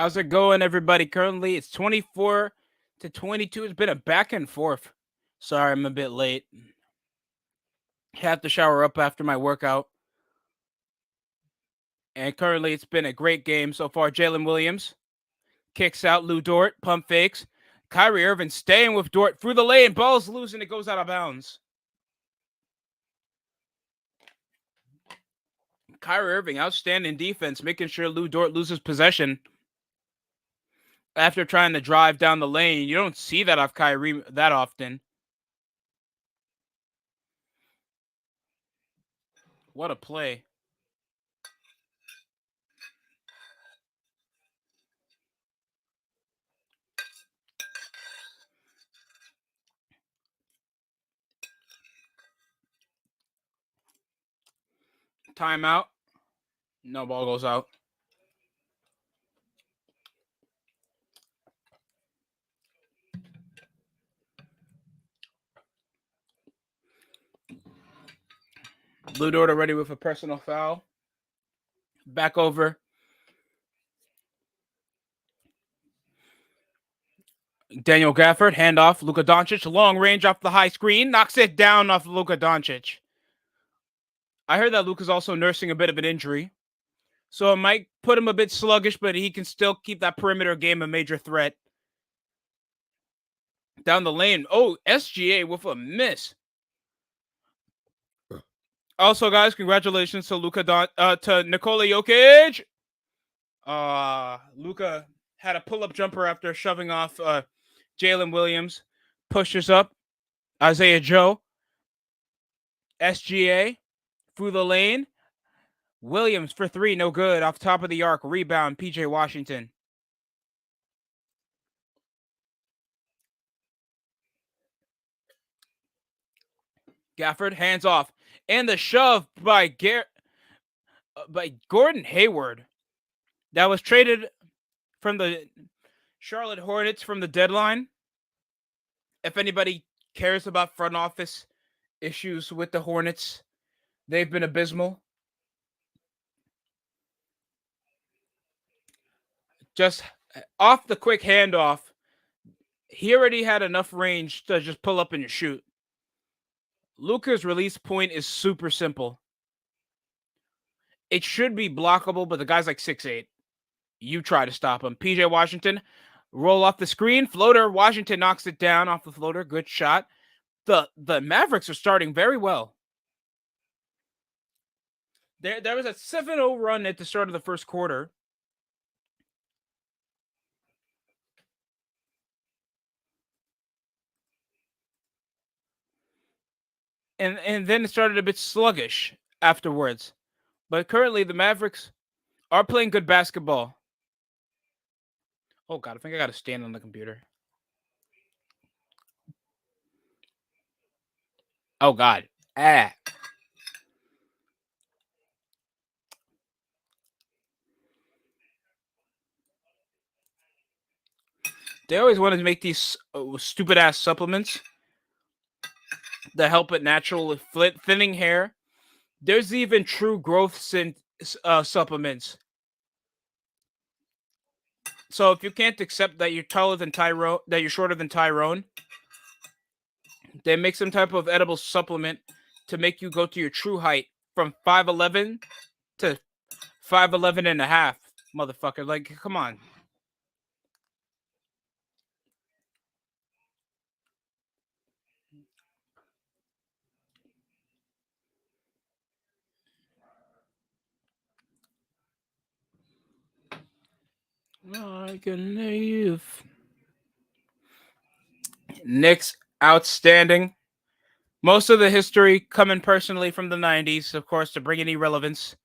How's it going, everybody? Currently, it's 24-22. It's been a back and forth. Sorry, I'm a bit late. Had to shower up after my workout. And currently, it's been a great game so far. Jalen Williams kicks out Lou Dort, pump fakes. Kyrie Irving staying with Dort through the lane. Ball's loose and it goes out of bounds. Kyrie Irving, outstanding defense, making sure Lou Dort loses possession after trying to drive down the lane. You don't see that off Kyrie that often. What a play. Timeout. No, ball goes out. Lou Dort already with a personal foul. Back over. Daniel Gafford, handoff. Luka Doncic, long range off the high screen. Knocks it down off Luka Doncic. I heard that Luka's also nursing a bit of an injury. So it might put him a bit sluggish, but he can still keep that perimeter game a major threat. Down the lane. Oh, SGA with a miss. Also, guys, congratulations to to Nikola Jokic. Luka had a pull-up jumper after shoving off Jalen Williams. Pushes up. Isaiah Joe. SGA through the lane. Williams for three, no good. Off top of the arc. Rebound, PJ Washington. Gafford, hands off. And the shove by Gordon Hayward. That was traded from the Charlotte Hornets from the deadline. If anybody cares about front office issues with the Hornets, they've been abysmal. Just off the quick handoff, he already had enough range to just pull up and shoot. Luka's release point is super simple. It should be blockable, but the guy's like 6'8". You try to stop him. PJ Washington, roll off the screen. Floater. Washington knocks it down off the floater. Good shot. The Mavericks are starting very well. There was a 7-0 run at the start of the first quarter. And then it started a bit sluggish afterwards. But currently the Mavericks are playing good basketball. Oh god, I think I gotta stand on the computer. Oh god. Ah. They always wanted to make these stupid ass supplements that help with natural thinning hair. There's even true growth supplements. So if you can't accept that you're taller than Tyrone, that you're shorter than Tyrone, they make some type of edible supplement to make you go to your true height from 5'11" to 5'11 and a half, motherfucker. Like, come on. I can leave. Knicks, outstanding. Most of the history coming personally from the 90s, of course, to bring any relevance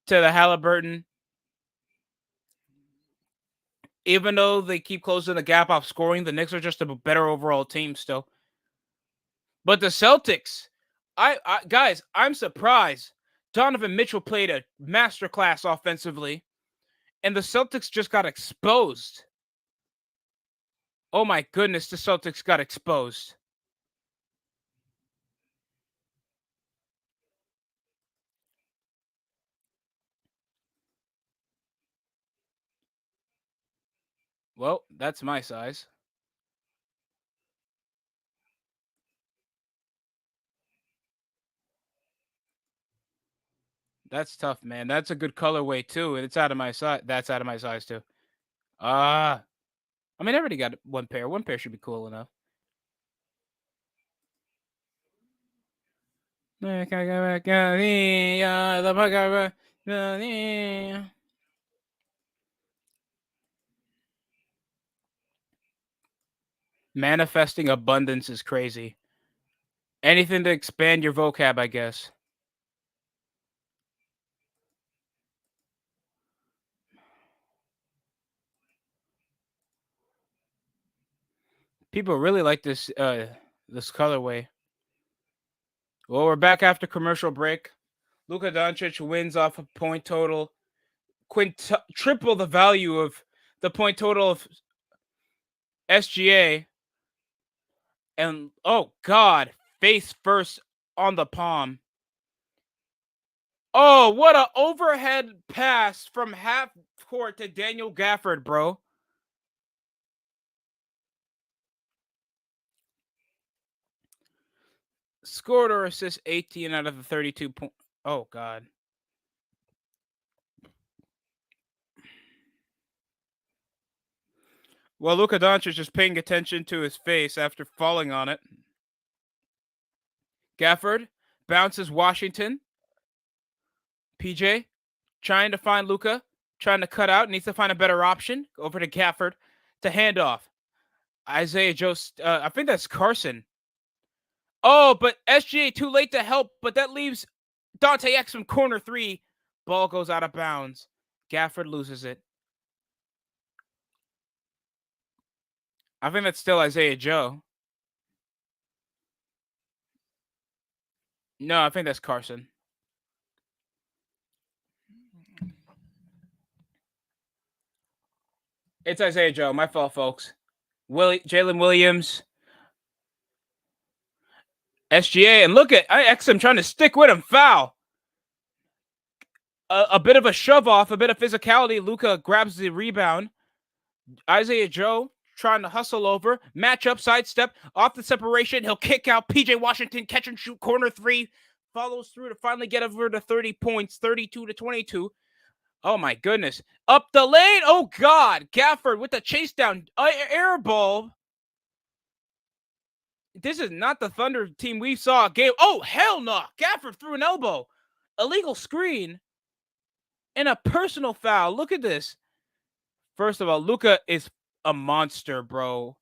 to the Halliburton. Even though they keep closing the gap off scoring, the Knicks are just a better overall team still. But the Celtics, guys, I'm surprised. Donovan Mitchell played a masterclass offensively, and the Celtics just got exposed. Oh my goodness, the Celtics got exposed. Well, that's my size. That's tough, man. That's a good colorway too, and it's out of my size. That's out of my size too. Ah, I mean, I already got one pair. One pair should be cool enough. Manifesting abundance is crazy. Anything to expand your vocab, I guess. People really like this colorway. Well, we're back after commercial break. Luka Doncic wins off a point total, triple the value of the point total of SGA, and oh god, face first on the palm. Oh, what a overhead pass from half court to Daniel Gafford, bro. Scored or assist 18 out of the 32 points. Oh god. Well, Luka Doncic is paying attention to his face after falling on it. Gafford bounces Washington. PJ trying to find Luka, trying to cut out, needs to find a better option. Over to Gafford to hand off. Isaiah Joe, I think that's Carson. Oh, but SGA too late to help, but that leaves Dante Exum corner three. Ball goes out of bounds. Gafford loses it. I think that's still Isaiah Joe. No, I think that's Carson. It's Isaiah Joe. My fault, folks. Jalen Williams, SGA, and look at Exum trying to stick with him. Foul. A bit of a shove off, a bit of physicality. Luka grabs the rebound. Isaiah Joe trying to hustle over, match up, sidestep, off the separation. He'll kick out. PJ Washington, catch and shoot, corner three. Follows through to finally get over to 30 points, 32-22. Oh my goodness. Up the lane. Oh God. Gafford with the chase down. Air ball. This is not the Thunder team we saw. Game. Oh, hell no. Gafford threw an elbow. Illegal screen. And a personal foul. Look at this. First of all, Luka is a monster, bro.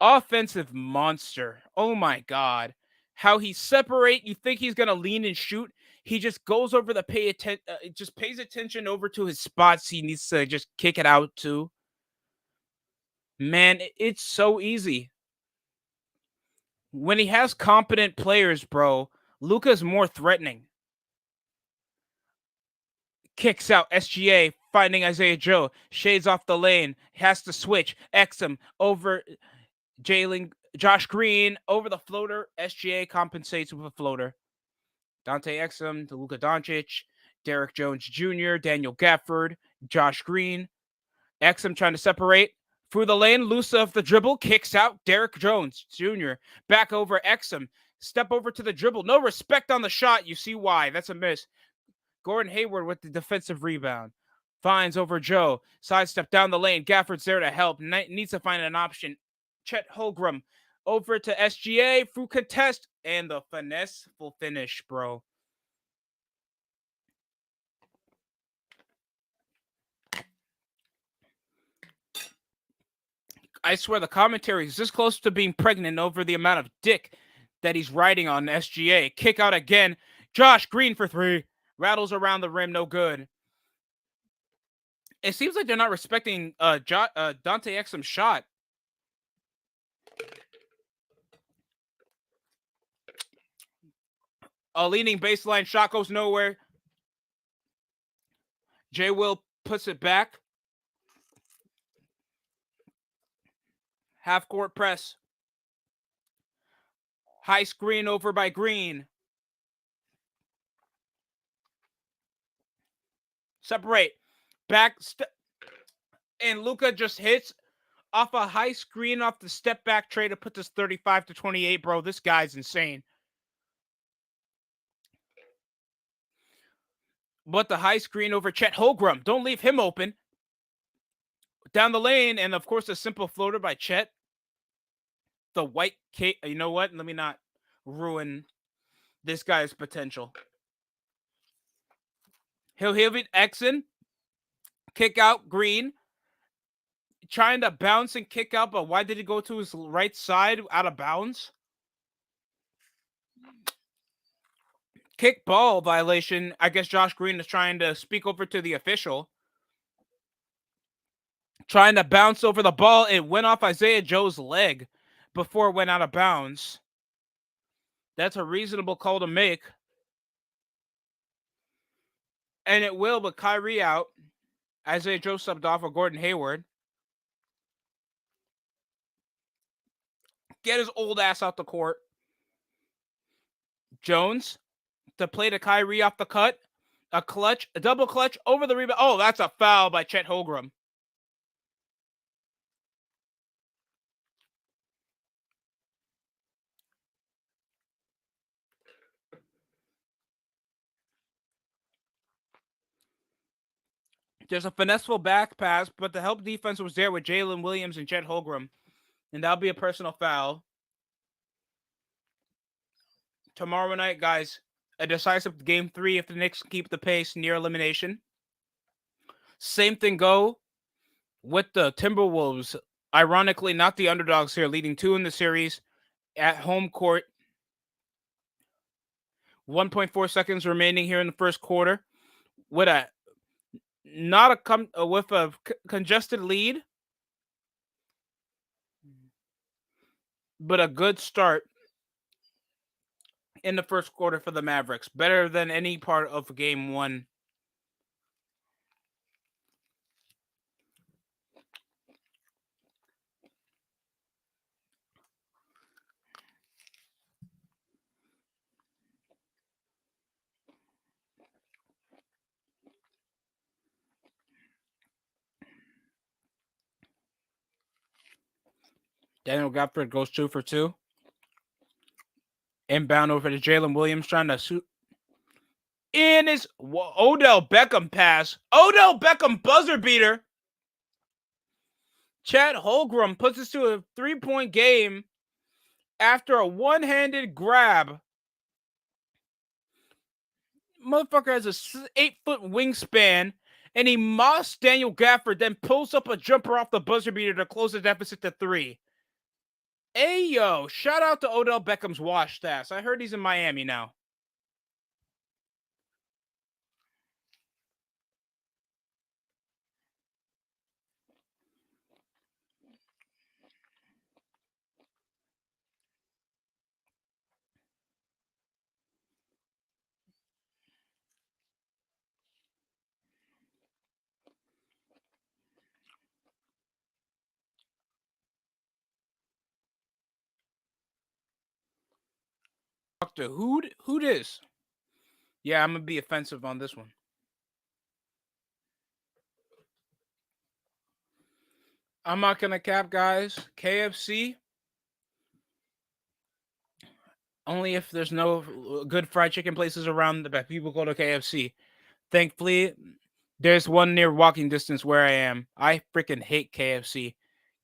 Offensive monster. Oh my God. How he separate. You think he's going to lean and shoot. He just goes over the just pays attention over to his spots. He needs to just kick it out to. Man, it's so easy. When he has competent players, bro, Luka's more threatening. Kicks out SGA, finding Isaiah Joe. Shades off the lane. Has to switch. Exum over Josh Green over the floater. SGA compensates with a floater. Dante Exum to Luka Doncic. Derek Jones Jr., Daniel Gafford, Josh Green. Exum trying to separate. Through the lane, loose off the dribble, kicks out Derek Jones Jr. Back over Exum. Step over to the dribble. No respect on the shot. You see why. That's a miss. Gordon Hayward with the defensive rebound. Finds over Joe. Sidestep down the lane. Gafford's there to help. Needs to find an option. Chet Holmgren over to SGA through contest. And the finesseful finish, bro. I swear the commentary is this close to being pregnant over the amount of dick that he's riding on SGA. Kick out again. Josh Green for three. Rattles around the rim, no good. It seems like they're not respecting Dante Exum's shot. A leaning baseline shot goes nowhere. J. Will puts it back. Half court press. High screen over by Green. Separate. Back. And Luka just hits off a high screen off the step back trade to put this 35-28, bro. This guy's insane. But the high screen over Chet Holmgren. Don't leave him open. Down the lane, and of course, a simple floater by Chet. The white cape. You know what? Let me not ruin this guy's potential. He'll hit Exon. Kick out Green. Trying to bounce and kick out, but why did he go to his right side out of bounds? Kick ball violation. I guess Josh Green is trying to speak over to the official. Trying to bounce over the ball. It went off Isaiah Joe's leg before it went out of bounds. That's a reasonable call to make. And it will, but Kyrie out. Isaiah Joe subbed off for Gordon Hayward. Get his old ass out the court. Jones to play to Kyrie off the cut. A clutch, a double clutch over the rebound. Oh, that's a foul by Chet Holmgren. There's a finesseful back pass, but the help defense was there with Jalen Williams and Chet Holmgren. And that'll be a personal foul. Tomorrow night, guys, a decisive game 3 if the Knicks keep the pace near elimination. Same thing go with the Timberwolves. Ironically, not the underdogs here, leading 2 in the series at home court. 1.4 seconds remaining here in the first quarter. With a congested lead, but a good start in the first quarter for the Mavericks. Better than any part of game 1. Daniel Gafford goes 2 for 2. Inbound over to Jalen Williams trying to shoot. In his Odell Beckham pass. Odell Beckham buzzer beater. Chet Holmgren puts us to a 3-point game after a one-handed grab. Motherfucker has a 8-foot wingspan, and he mossed Daniel Gafford, then pulls up a jumper off the buzzer beater to close the deficit to 3. Hey, yo, shout out to Odell Beckham's wash stats. I heard he's in Miami now. Doctor, who this? Yeah, I'm going to be offensive on this one. I'm not going to cap, guys. KFC, only if there's no good fried chicken places around that people go to KFC. Thankfully, there's one near walking distance where I am. I freaking hate KFC.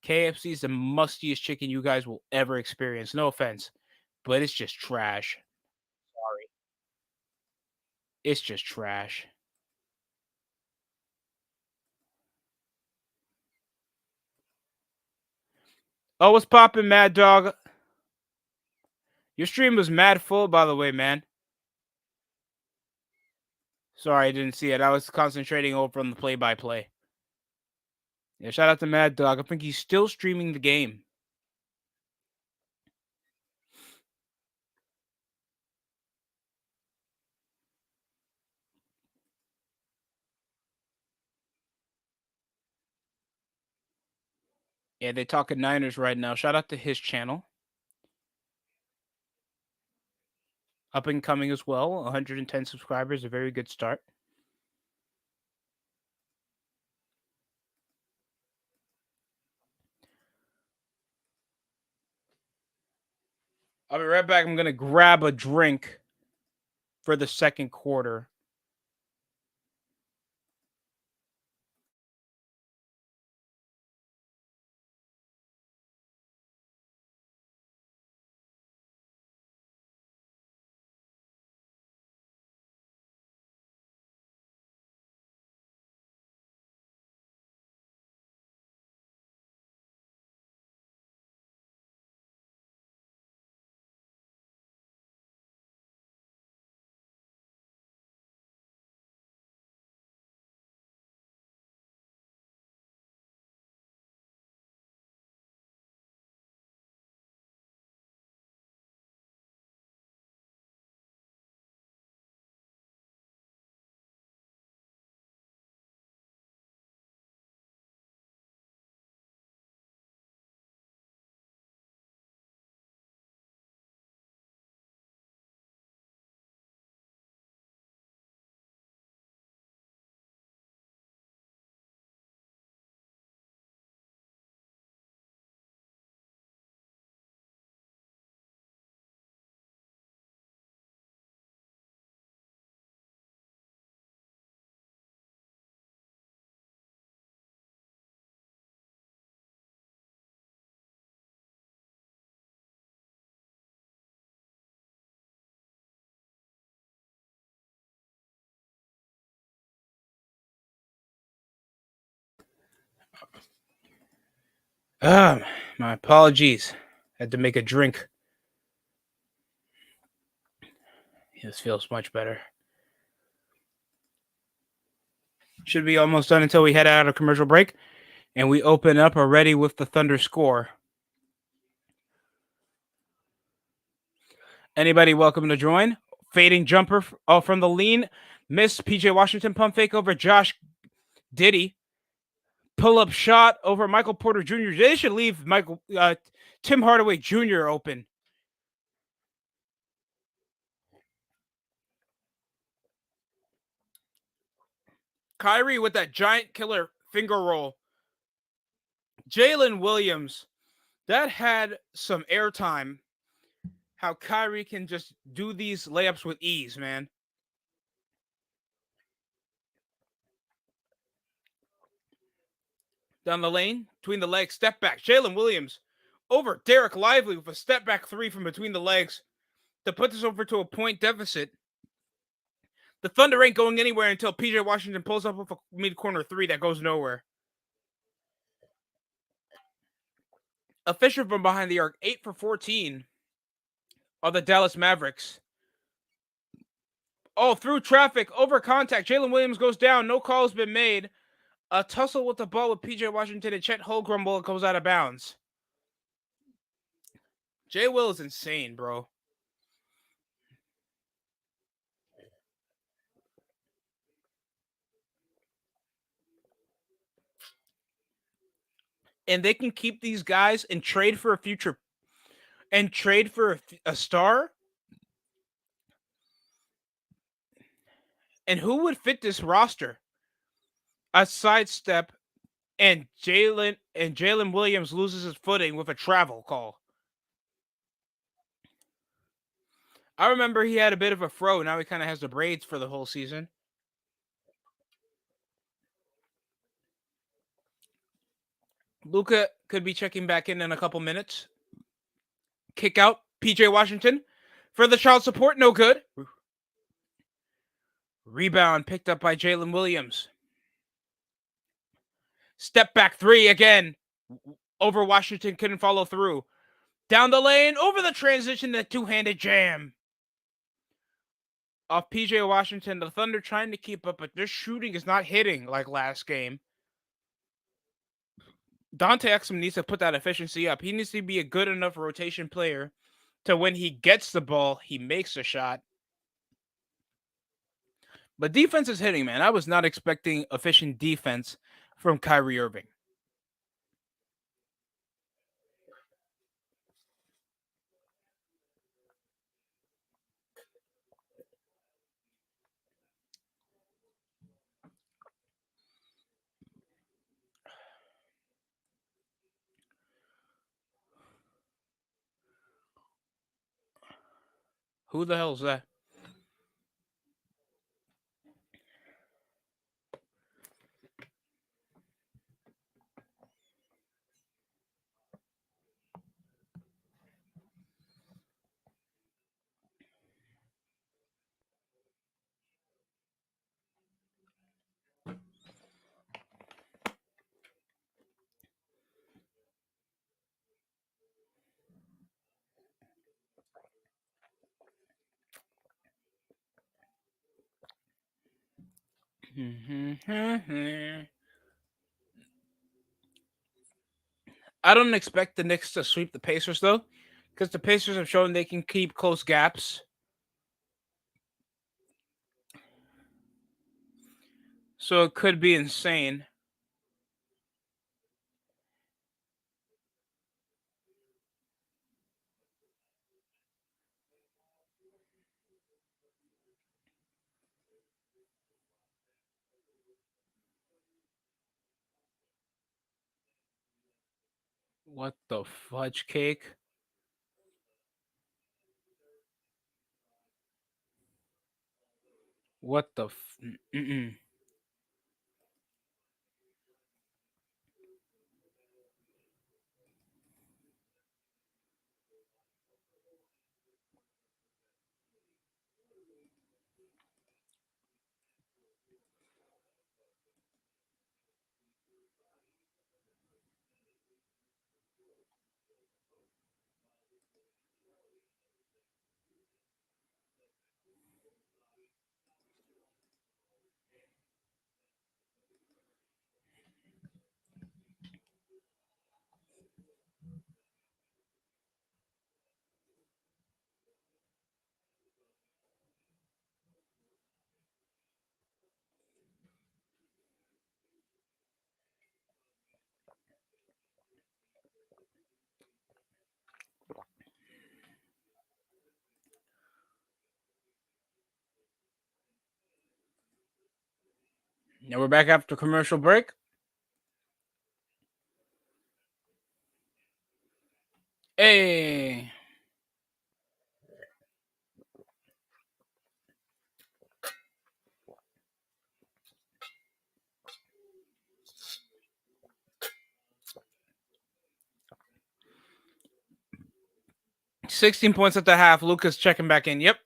KFC is the mustiest chicken you guys will ever experience. No offense, but it's just trash. Sorry. It's just trash. Oh, what's poppin', Mad Dog? Your stream was mad full, by the way, man. Sorry, I didn't see it. I was concentrating over on the play-by-play. Yeah, shout out to Mad Dog. I think he's still streaming the game. Yeah, they talking Niners right now. Shout out to his channel. Up and coming as well. 110 subscribers, a very good start. I'll be right back. I'm going to grab a drink for the second quarter. My apologies. Had to make a drink. This feels much better. Should be almost done until we head out of commercial break. And we open up already with the Thunder score. Anybody welcome to join? Fading jumper from the lean. Miss PJ Washington pump fake over Josh Diddy. Pull up shot over Michael Porter Jr. They should leave Tim Hardaway Jr. open. Kyrie with that giant killer finger roll. Jalen Williams, that had some airtime. How Kyrie can just do these layups with ease, man. Down the lane, between the legs, step back. Jalen Williams over Derek Lively with a step back three from between the legs to put this over to a point deficit. The Thunder ain't going anywhere until PJ Washington pulls up with a mid-corner three that goes nowhere. A Fisher from behind the arc, 8 for 14 are the Dallas Mavericks. Oh, through traffic, over contact. Jalen Williams goes down. No call has been made. A tussle with the ball with PJ Washington and Chet Holmgren goes out of bounds. J. Will is insane, bro. And they can keep these guys and trade for a future and trade for a star. And who would fit this roster? A sidestep and Jalen Williams loses his footing with a travel call. I remember he had a bit of a fro. Now he kind of has the braids for the whole season. Luka could be checking back in a couple minutes. Kick out PJ Washington for the child support. No good. Rebound picked up by Jalen Williams. Step back three again. Over Washington, couldn't follow through. Down the lane, over the transition, the two-handed jam. Off PJ Washington, the Thunder trying to keep up, but their shooting is not hitting like last game. Dante Exum needs to put that efficiency up. He needs to be a good enough rotation player to when he gets the ball, he makes a shot. But defense is hitting, man. I was not expecting efficient defense from Kyrie Irving. Who the hell is that? I don't expect the Knicks to sweep the Pacers though, because the Pacers have shown they can keep close gaps. So it could be insane. What the fudge cake? What the? Mm-mm. Now we're back after commercial break. Hey. 16 points at the half. Lucas checking back in. Yep.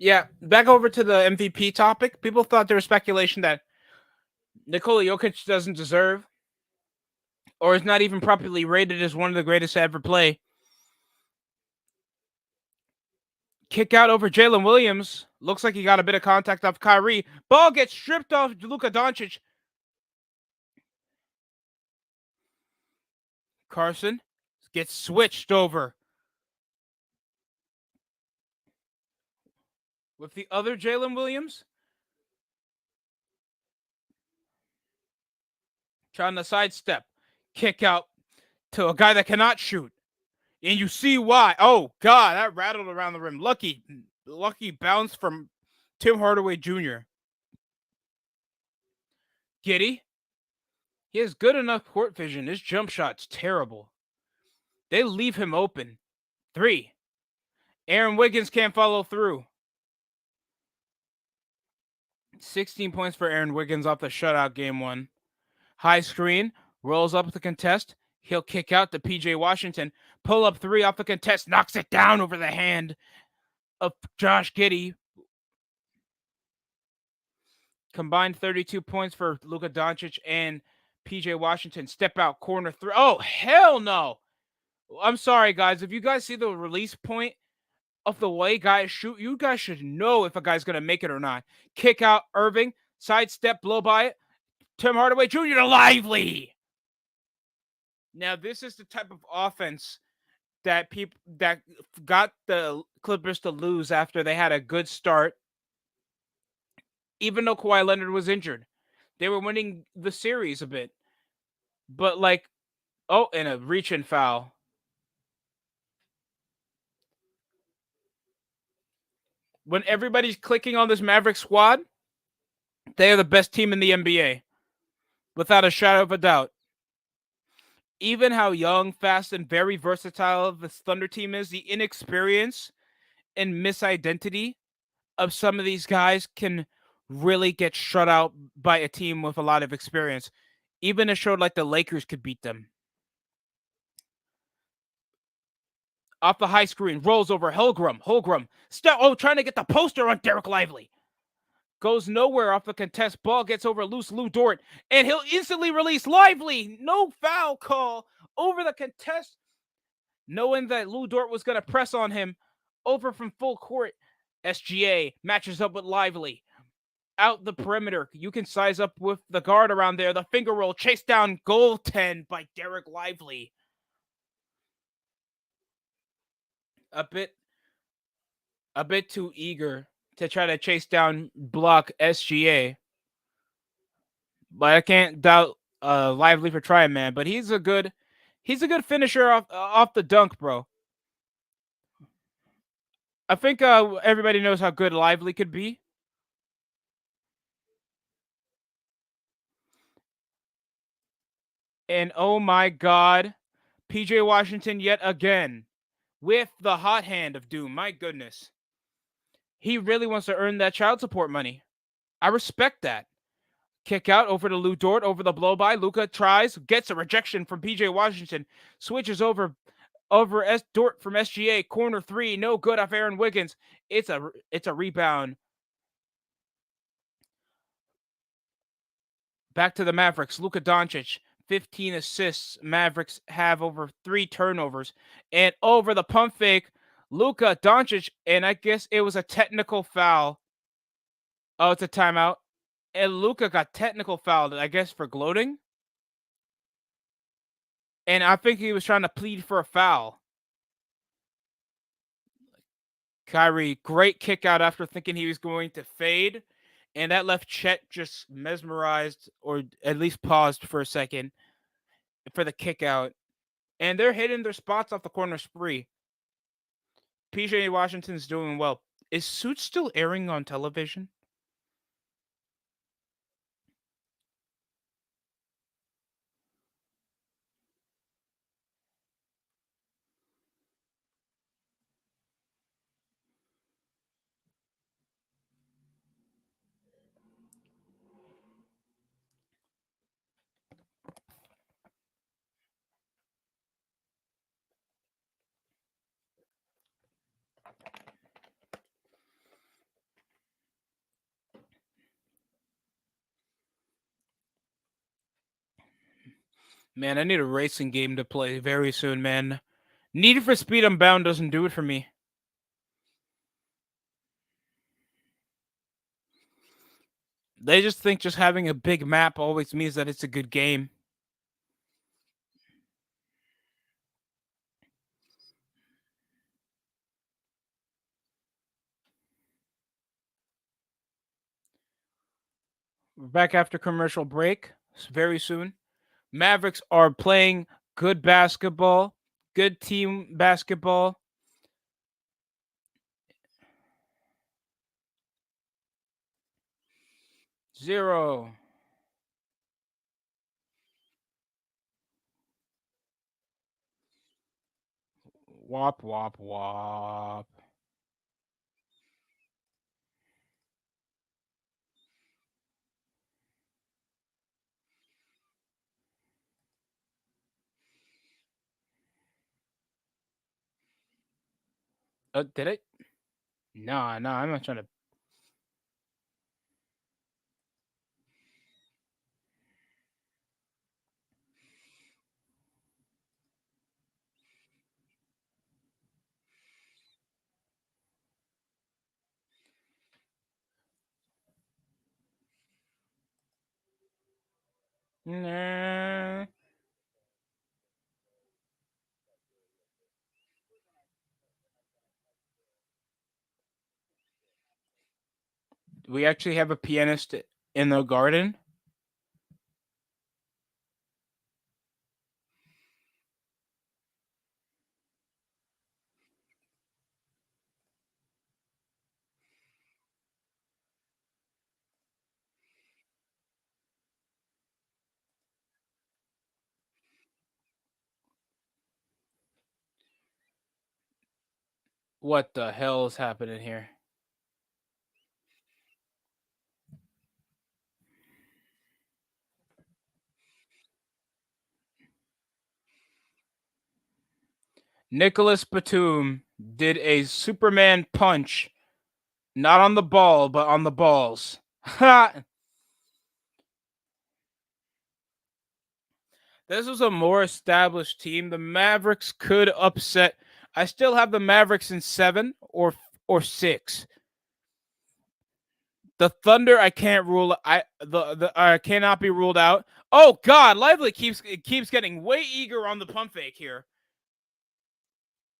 Yeah. Back over to the MVP topic. People thought there was speculation that Nikola Jokic doesn't deserve or is not even properly rated as one of the greatest to ever play. Kick out over Jalen Williams. Looks like he got a bit of contact off Kyrie. Ball gets stripped off Luka Doncic. Carson gets switched over with the other Jalen Williams. Trying to sidestep. Kick out to a guy that cannot shoot. And you see why. Oh, God, that rattled around the rim. Lucky bounce from Tim Hardaway Jr. Giddy. He has good enough court vision. His jump shot's terrible. They leave him open. 3. Aaron Wiggins can't follow through. 16 points for Aaron Wiggins off the shutout game 1. High screen. Rolls up the contest. He'll kick out to PJ Washington. Pull up 3 off the contest. Knocks it down over the hand of Josh Giddey. Combined 32 points for Luka Doncic and PJ Washington. Step out corner 3. Oh, hell no. I'm sorry, guys. If you guys see the release point of the way guys shoot, you guys should know if a guy's going to make it or not. Kick out Irving. Sidestep, blow by it. Tim Hardaway Jr. to Lively. Now, this is the type of offense that people that got the Clippers to lose after they had a good start, even though Kawhi Leonard was injured. They were winning the series a bit. But and a reach and foul. When everybody's clicking on this Mavericks squad, They are the best team in the NBA, without a shadow of a doubt. Even how young, fast, and very versatile this Thunder team is, the inexperience and misidentity of some of these guys can really get shut out by a team with a lot of experience. Even a show like the Lakers could beat them. Off the high screen, rolls over Holgram. Trying to get the poster on Derek Lively. Goes nowhere off the contest. Ball gets over loose Lou Dort, and he'll instantly release Lively. No foul call over the contest, knowing that Lou Dort was going to press on him. Over from full court. SGA matches up with Lively. Out the perimeter. You can size up with the guard around there. The finger roll, chase down, goaltend by Derek Lively. A bit too eager to try to chase down block SGA. But I can't doubt Lively for trying, man. But he's a good finisher off the dunk, bro. I think everybody knows how good Lively could be. And oh my God, PJ Washington yet again with the hot hand of doom. My goodness. He really wants to earn that child support money. I respect that. Kick out over to Lou Dort, over the blow by. Luka tries, gets a rejection from PJ Washington, switches over S Dort from SGA, corner three, no good off Aaron Wiggins. It's a rebound. Back to the Mavericks. Luka Doncic, 15 assists. Mavericks have over 3 turnovers. And over the pump fake, Luka Doncic, and I guess it was a technical foul. Oh, it's a timeout. And Luka got technical fouled, I guess, for gloating. And I think he was trying to plead for a foul. Kyrie, great kick out after thinking he was going to fade. And that left Chet just mesmerized, or at least paused for a second for the kick out. And they're hitting their spots off the corner spree. PJ Washington's doing well. Is Suits still airing on television? Man, I need a racing game to play very soon, man. Need for Speed Unbound doesn't do it for me. They just think just having a big map always means that it's a good game. We're back after commercial break very soon. Mavericks are playing good basketball, good team basketball. Zero. Wop, wop, wop. Did it? No, I'm not trying to. Nah. We actually have a pianist in the garden. What the hell is happening here? Nicholas Batum did a Superman punch, not on the ball, but on the balls. Ha! This was a more established team. The Mavericks could upset. I still have the Mavericks in 7 or 6. The Thunder, I can't rule. I cannot be ruled out. Oh God, Lively keeps getting way eager on the pump fake here.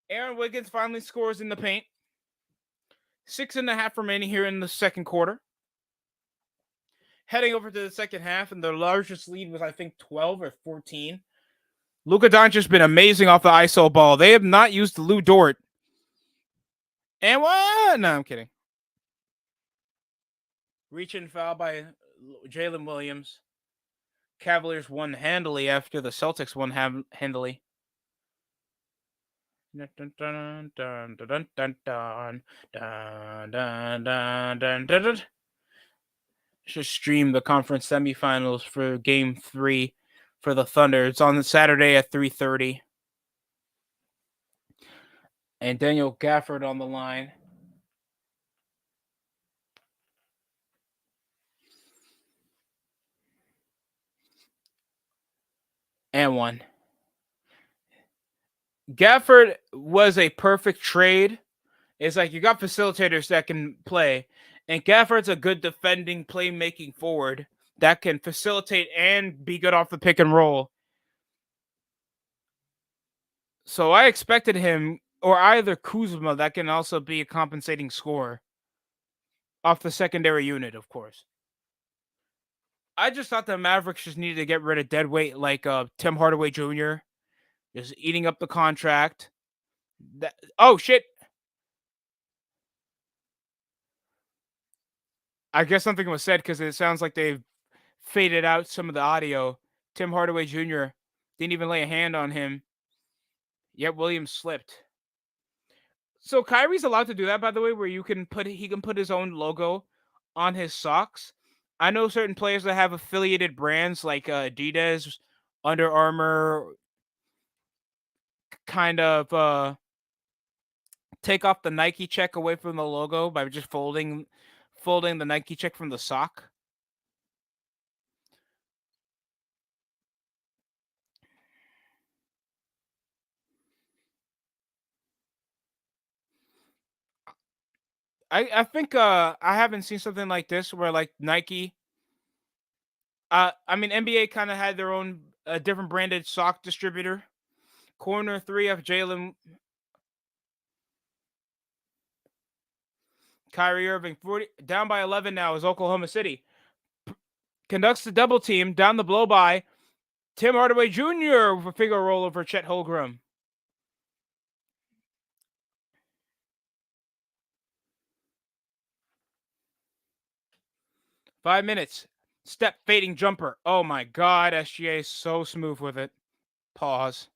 Aaron Wiggins finally scores in the paint. 6.5 remaining here in the second quarter. Heading over to the second half, and their largest lead was I think 12 or 14. Luka Doncic's been amazing off the ISO ball. They have not used Lou Dort. And what? No, I'm kidding. Reach and foul by Jalen Williams. Cavaliers won handily after the Celtics won handily. Should stream the conference semifinals for Game 3 for the Thunder. It's on Saturday at 3:30. And Daniel Gafford on the line. And one. Gafford was a perfect trade. It's like you got facilitators that can play, and Gafford's a good defending, playmaking forward that can facilitate and be good off the pick and roll. So I expected him, or either Kuzma, that can also be a compensating scorer off the secondary unit, of course. I just thought the Mavericks just needed to get rid of dead weight like Tim Hardaway Jr., just eating up the contract. Oh, shit. I guess something was said because it sounds like they've faded out some of the audio. Tim Hardaway Jr. didn't even lay a hand on him, yet Williams slipped. So Kyrie's allowed to do that, by the way, where he can put his own logo on his socks. I know certain players that have affiliated brands like Adidas, Under Armour, kind of take off the Nike check away from the logo by just folding the Nike check from the sock. I think I haven't seen something like this where like Nike. I mean NBA kind of had their own different branded sock distributor. Corner 3 of Jalen. Kyrie Irving 40 down by 11 now is Oklahoma City. Conducts the double team down the blow by Tim Hardaway Jr. with a finger roll over Chet Holmgren. Five minutes. Step fading jumper. Oh my God, SGA is so smooth with it. Pause.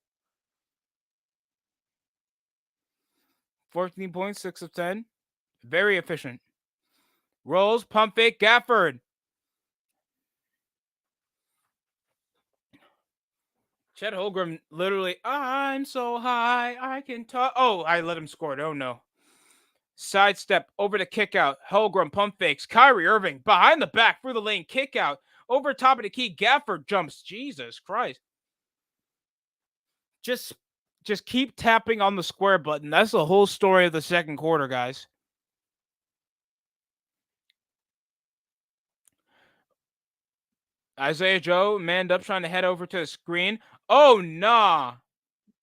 14 points, 6 of 10. Very efficient. Rolls, pump fake, Gafford. Chet Holmgren literally, I'm so high, I can talk. Oh, I let him score it. Oh no. Sidestep over the kick out. Holmgren pump fakes. Kyrie Irving behind the back through the lane. Kick out. Over top of the key. Gafford jumps. Jesus Christ. Just keep tapping on the square button. That's the whole story of the second quarter, guys. Isaiah Joe manned up trying to head over to the screen. Oh, nah.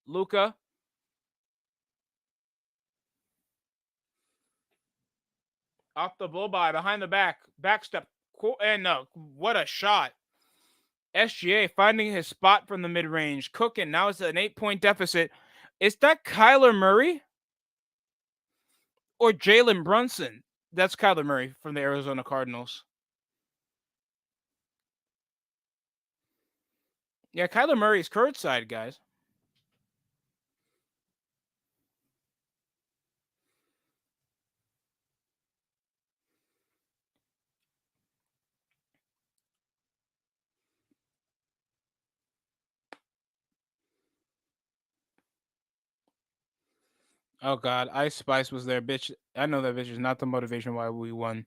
Luka. Off the blow by behind the back. Backstep. And no, what a shot. SGA finding his spot from the mid range. Cooking. Now it's an 8-point deficit. Is that Kyler Murray or Jalen Brunson? That's Kyler Murray from the Arizona Cardinals. Yeah, Kyler Murray's courtside, guys. Oh God, Ice Spice was there, bitch. I know that bitch is not the motivation why we won.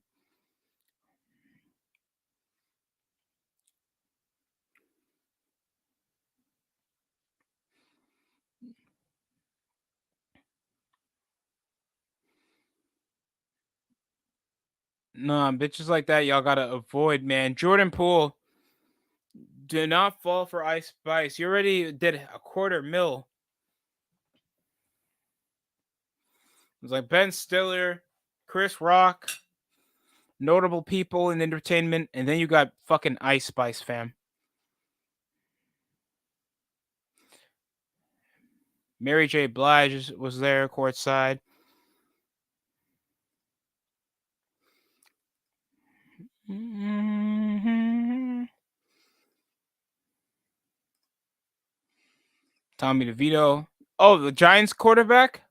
Nah, bitches like that, y'all gotta avoid, man. Jordan Poole, do not fall for Ice Spice. You already did a quarter mil. It's like Ben Stiller, Chris Rock, notable people in entertainment, and then you got fucking Ice Spice, fam. Mary J. Blige was there courtside. Tommy DeVito. Oh, the Giants quarterback?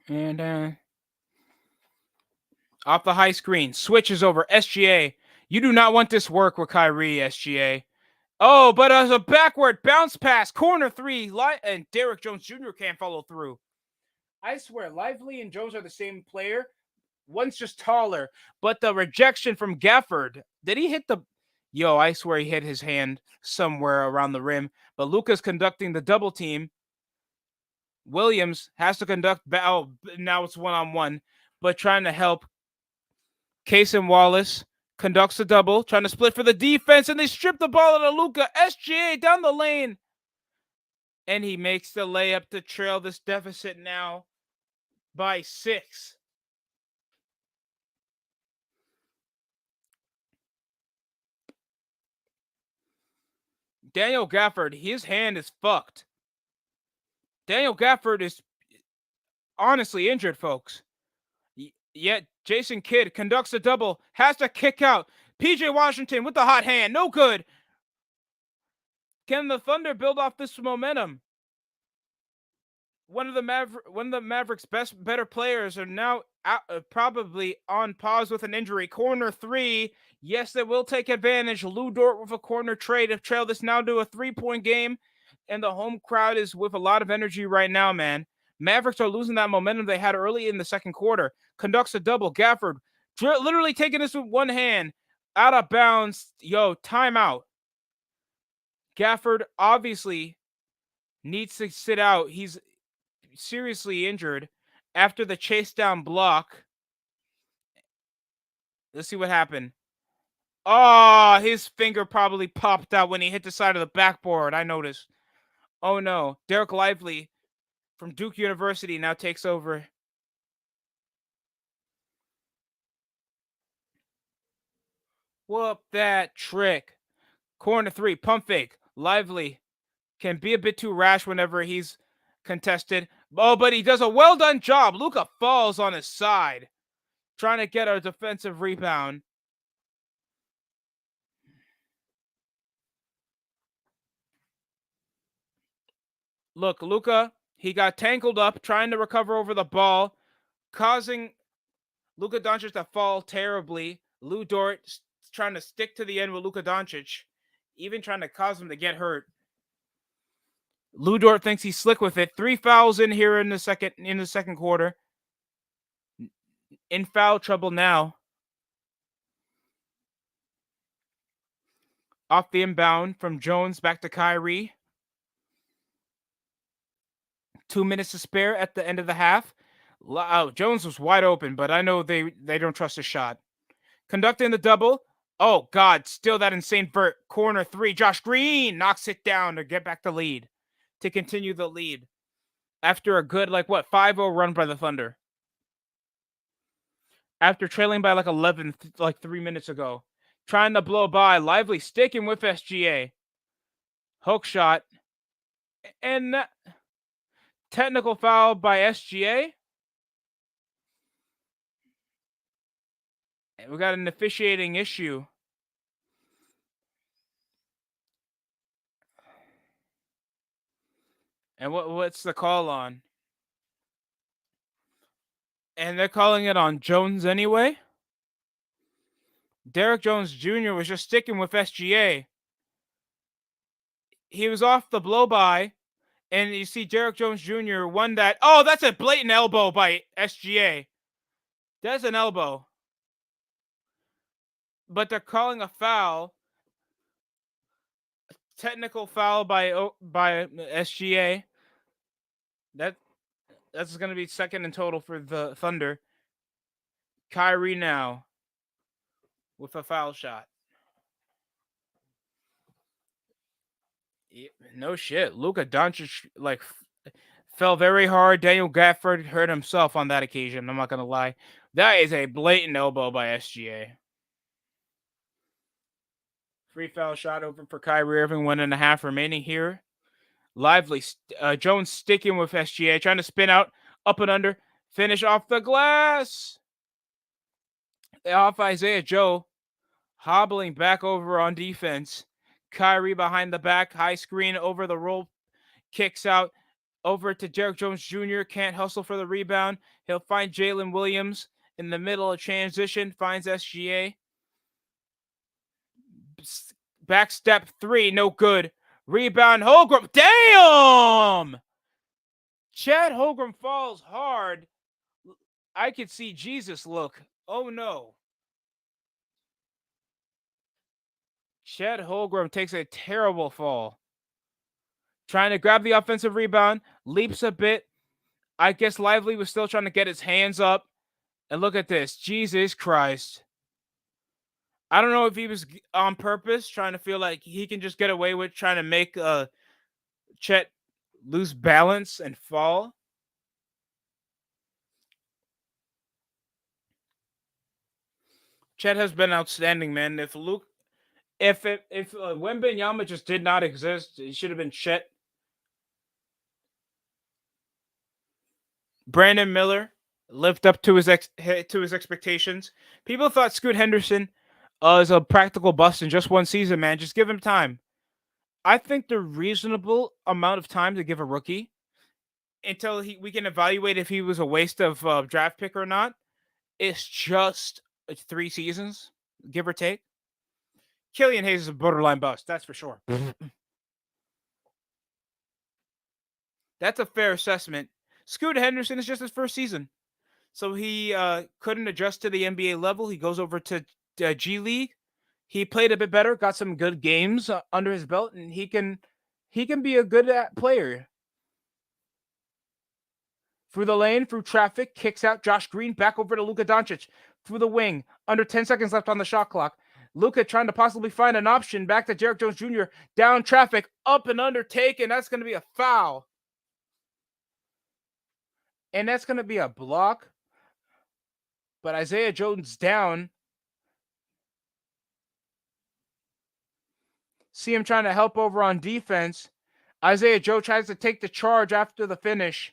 And off the high screen, switches over SGA. You do not want this work with Kyrie, SGA. Oh, but as a backward bounce pass, corner three, and Derrick Jones Jr. can't follow through. I swear, Lively and Jones are the same player. One's just taller, but the rejection from Gafford. Did he hit the? Yo, I swear he hit his hand somewhere around the rim. But Luka's conducting the double team. Williams has to conduct. Oh, now it's 1-on-1, but trying to help. Case and Wallace conducts the double, trying to split for the defense, and they strip the ball out of Luka. SGA down the lane, and he makes the layup to trail this deficit now by 6. Daniel Gafford, his hand is fucked. Daniel Gafford is honestly injured, folks. Yet Jason Kidd conducts a double, has to kick out. PJ Washington with the hot hand, no good. Can the Thunder build off this momentum? One of the Mavericks' better players are now probably on pause with an injury. Corner 3. Yes, they will take advantage. Lou Dort with a corner trade to trail this now to a 3-point game. And the home crowd is with a lot of energy right now, man. Mavericks are losing that momentum they had early in the second quarter. Conducts a double. Gafford literally taking this with one hand. Out of bounds. Yo, timeout. Gafford obviously needs to sit out. He's seriously injured after the chase down block. Let's see what happened. Oh, his finger probably popped out when he hit the side of the backboard. I noticed. Oh no. Derek Lively from Duke University now takes over. Whoop that trick. Corner 3, pump fake. Lively can be a bit too rash whenever he's contested. Oh, but he does a well done job. Luka falls on his side, trying to get a defensive rebound. Look, Luka, he got tangled up trying to recover over the ball, causing Luka Doncic to fall terribly. Lou Dort trying to stick to the end with Luka Doncic, even trying to cause him to get hurt. Lou Dort thinks he's slick with it. 3 fouls in here in the second quarter. In foul trouble now. Off the inbound from Jones back to Kyrie. 2 minutes to spare at the end of the half. Jones was wide open, but I know they don't trust his shot. Conducting the double. Oh, God, still that insane vert. Corner 3. Josh Green knocks it down to get back the lead. To continue the lead. After a good, 5-0 run by the Thunder. After trailing by 11, 3 minutes ago. Trying to blow by. Lively sticking with SGA. Hook shot. And technical foul by SGA. We got an officiating issue. And what's the call on? And they're calling it on Jones anyway? Derek Jones Jr. was just sticking with SGA. He was off the blow by, and you see Derek Jones Jr. won that. Oh, that's a blatant elbow by SGA. That's an elbow. But they're calling a foul. Technical foul by SGA. That's going to be second in total for the Thunder. Kyrie now with a foul shot. No shit. Luka Doncic fell very hard. Daniel Gafford hurt himself on that occasion. I'm not gonna lie. That is a blatant elbow by SGA. Free foul shot open for Kyrie Irving. 1.5 remaining here. Lively. Jones sticking with SGA, trying to spin out, up and under, finish off the glass. Off Isaiah Joe, hobbling back over on defense. Kyrie behind the back, high screen over the roll, kicks out over to Derek Jones Jr. Can't hustle for the rebound. He'll find Jalen Williams in the middle of transition, finds SGA. Back step 3, no good. Rebound, Holmgren. Damn! Chad Holmgren falls hard. I could see Jesus look. Oh no. Chad Holmgren takes a terrible fall. Trying to grab the offensive rebound, leaps a bit. I guess Lively was still trying to get his hands up. And look at this. Jesus Christ. I don't know if he was on purpose trying to feel like he can just get away with trying to make Chet lose balance and fall. Chet has been outstanding, man. If Wembanyama just did not exist, it should have been Chet. Brandon Miller lived up to his expectations. People thought Scoot Henderson is a practical bust in just one season, man. Just give him time. I think the reasonable amount of time to give a rookie until we can evaluate if he was a waste of draft pick or not is just 3 seasons, give or take. Killian Hayes is a borderline bust, that's for sure. That's a fair assessment. Scoot Henderson is just his first season. So he couldn't adjust to the NBA level. He goes over to G League. He played a bit better, got some good games under his belt, and he can be a good player. Through the lane, through traffic, kicks out Josh Green, back over to Luka Doncic. Through the wing, under 10 seconds left on the shot clock. Luka trying to possibly find an option, back to Derek Jones Jr., down traffic, up and under taken. That's going to be a foul. And that's going to be a block. But Isaiah Jones down. See him trying to help over on defense. Isaiah Joe tries to take the charge after the finish.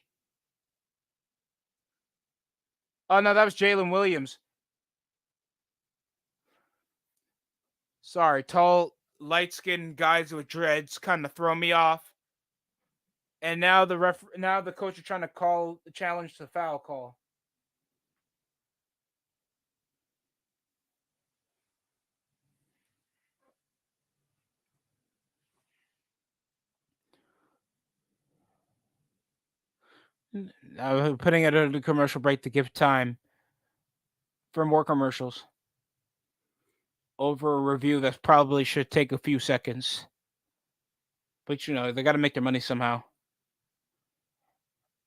Oh, no, that was Jalen Williams. Sorry, tall, light-skinned guys with dreads kind of throw me off. And now the coach is trying to call the challenge to foul call. I'm putting it at a commercial break to give time for more commercials. Over a review that probably should take a few seconds. But they got to make their money somehow.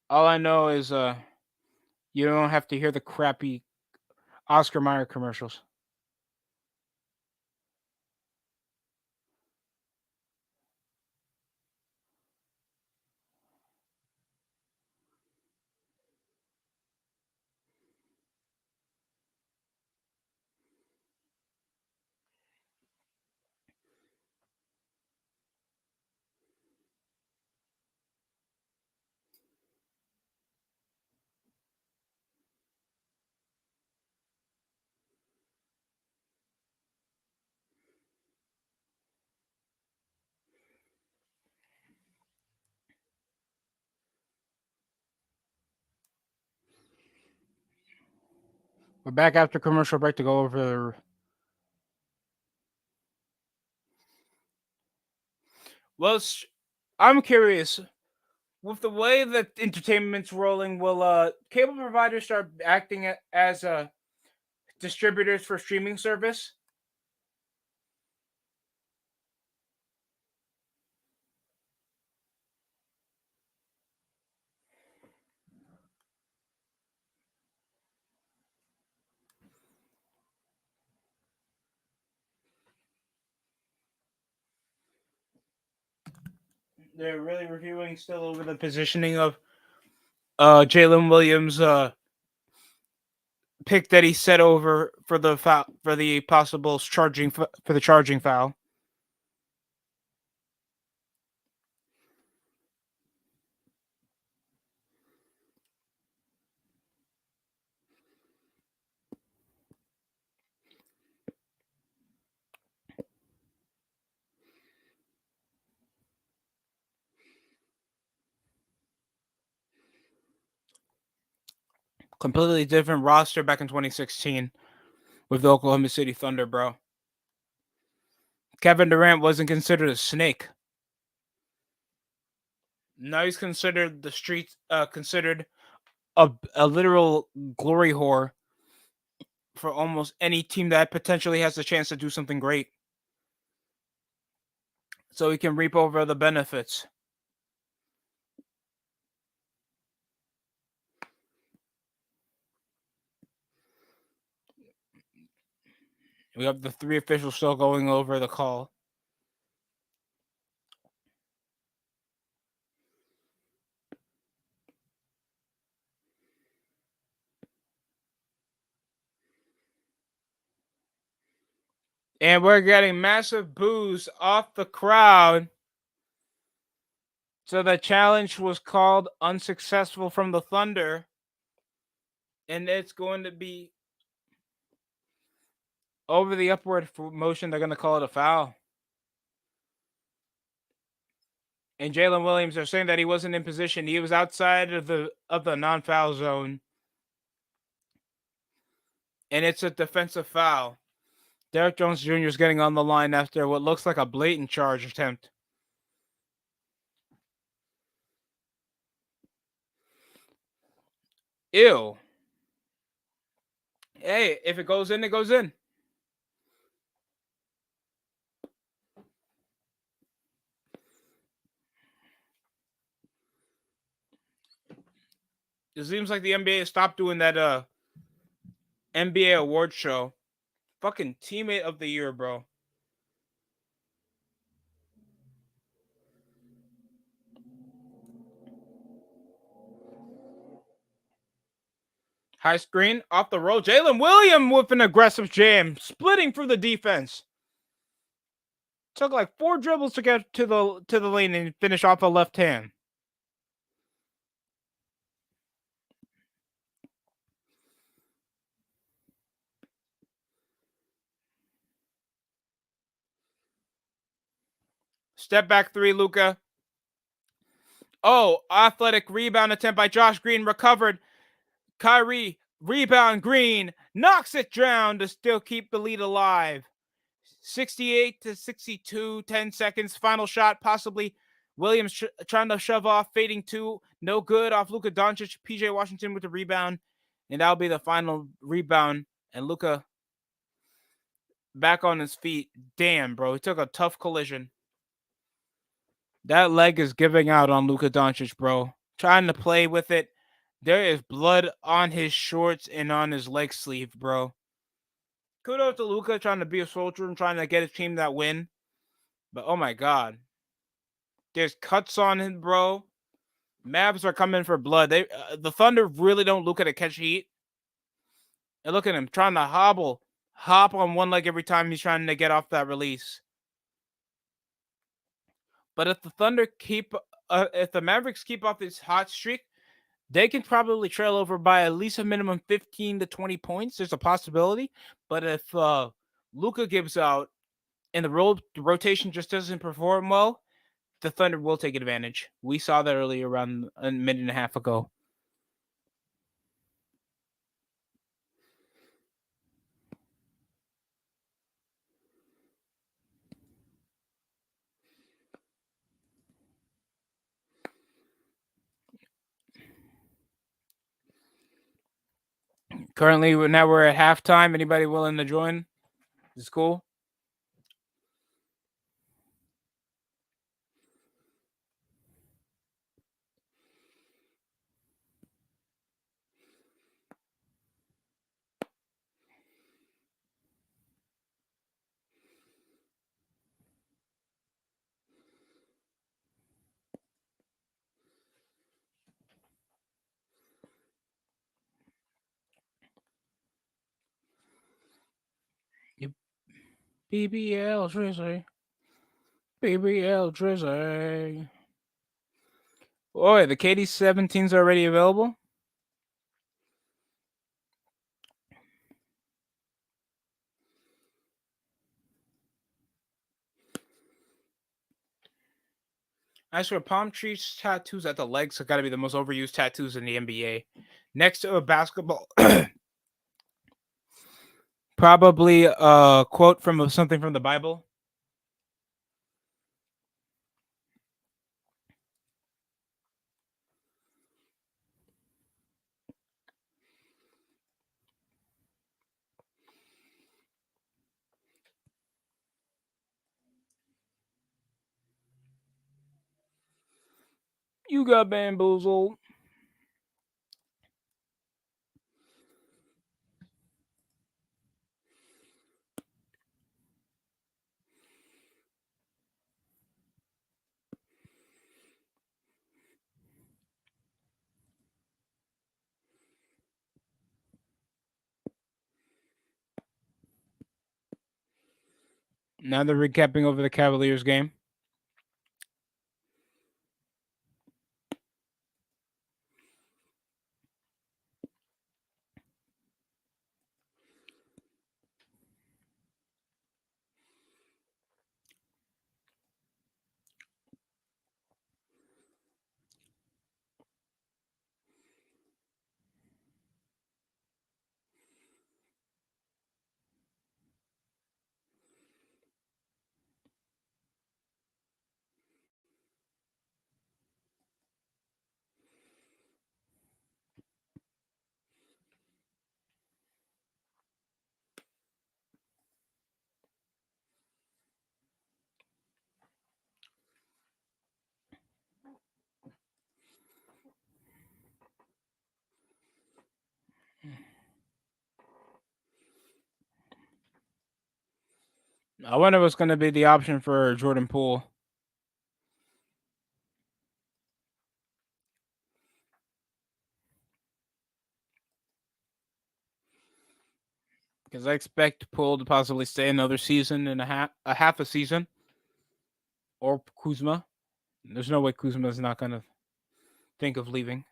All I know is you don't have to hear the crappy Oscar Mayer commercials. We're back after commercial break to go over Well, I'm curious. With the way that entertainment's rolling, will cable providers start acting as distributors for streaming service? They're really reviewing still over the positioning of Jalen Williams pick that he set over for the for the possible charging for the charging foul. Completely different roster back in 2016 with the Oklahoma City Thunder, bro. Kevin Durant wasn't considered a snake. Now he's considered the streets considered a literal glory whore for almost any team that potentially has a chance to do something great. So he can reap over the benefits. We have the three officials still going over the call. And we're getting massive boos off the crowd. So the challenge was called unsuccessful from the Thunder. And it's going to be over the upward motion. They're going to call it a foul. And Jalen Williams are saying that he wasn't in position. He was outside of the non-foul zone. And it's a defensive foul. Derrick Jones Jr. is getting on the line after what looks like a blatant charge attempt. Ew. Hey, if it goes in, it goes in. It seems like the NBA has stopped doing that NBA award show. Fucking teammate of the year, bro. High screen off the roll. Jalen Williams with an aggressive jam, splitting through the defense. Took like 4 dribbles to get to the lane and finish off a left hand. Step back 3, Luka. Oh, athletic rebound attempt by Josh Green, recovered. Kyrie, rebound, Green, knocks it down to still keep the lead alive. 68-62, 10 seconds, final shot, possibly Williams trying to shove off, fading 2, no good off Luka Doncic, PJ Washington with the rebound, and that'll be the final rebound, and Luka back on his feet. Damn, bro, he took a tough collision. That leg is giving out on Luka Doncic, bro. Trying to play with it. There is blood on his shorts and on his leg sleeve, bro. Kudos to Luka trying to be a soldier and trying to get his team that win. But oh my god. There's cuts on him, bro. Mavs are coming for blood. The Thunder really don't look at a catch heat. And look at him trying to hop on one leg every time he's trying to get off that release. But if the Thunder if the Mavericks keep off this hot streak, they can probably trail over by at least a minimum 15 to 20 points. There's a possibility. But if Luka gives out and the rotation just doesn't perform well, the Thunder will take advantage. We saw that earlier around a minute and a half ago. Currently, now we're at halftime. Anybody willing to join? It's cool. BBL Drizzy. BBL Drizzy. Boy, the KD 17's already available. As for palm trees tattoos at the legs, have got to be the most overused tattoos in the NBA. Next to a basketball, probably a quote from something from the Bible. You got bamboozled. Now they're recapping over the Cavaliers game. I wonder what's going to be the option for Jordan Poole. Because I expect Poole to possibly stay another season and a half a season, or Kuzma. There's no way Kuzma's not going to think of leaving.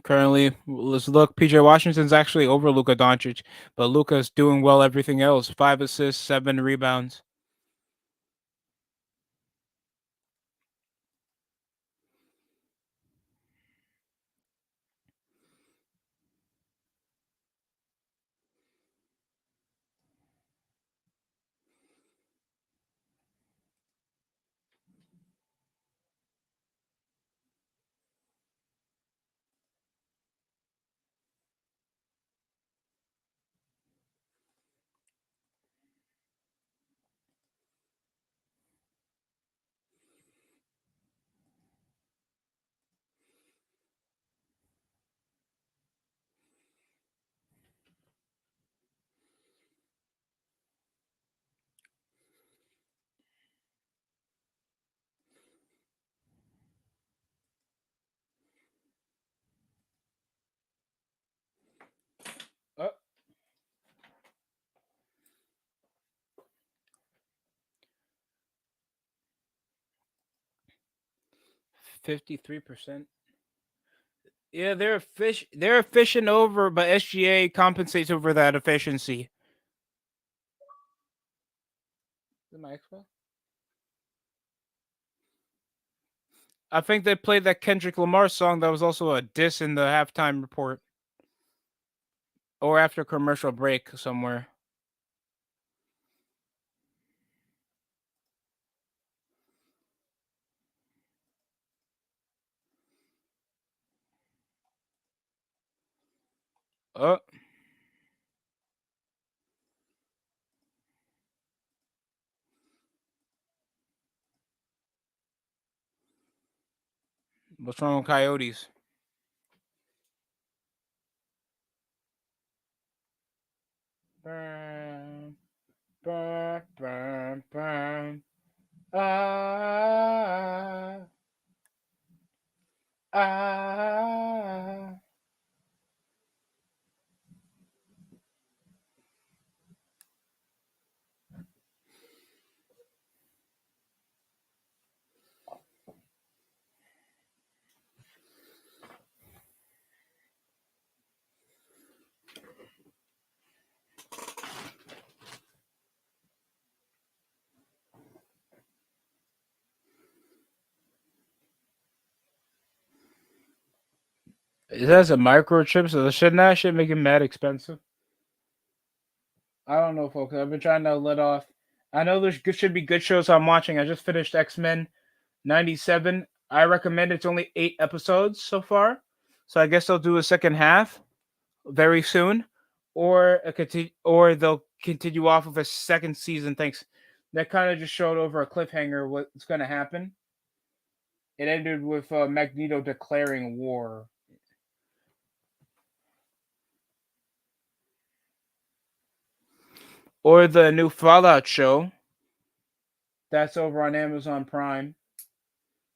Currently, let's look. PJ Washington's actually over Luka Doncic, but Luka's doing well everything else. 5 assists, 7 rebounds. Oh. 53%. Yeah, they're efficient over, but SGA compensates over that efficiency. Is it my Xbox? I think they played that Kendrick Lamar song that was also a diss in the halftime report or after commercial break somewhere. Oh, what's wrong with Coyotes? Burn, burn, burn, burn. Ah, ah. It has a microchip, so shouldn't that shit make it mad expensive? I don't know, folks. I've been trying to let off. I know should be good shows I'm watching. I just finished X-Men 97. I recommend it's only 8 episodes so far. So I guess they'll do a second half very soon. Or they'll continue off of a second season. Thanks. That kind of just showed over a cliffhanger what's going to happen. It ended with Magneto declaring war. Or the new Fallout show. That's over on Amazon Prime.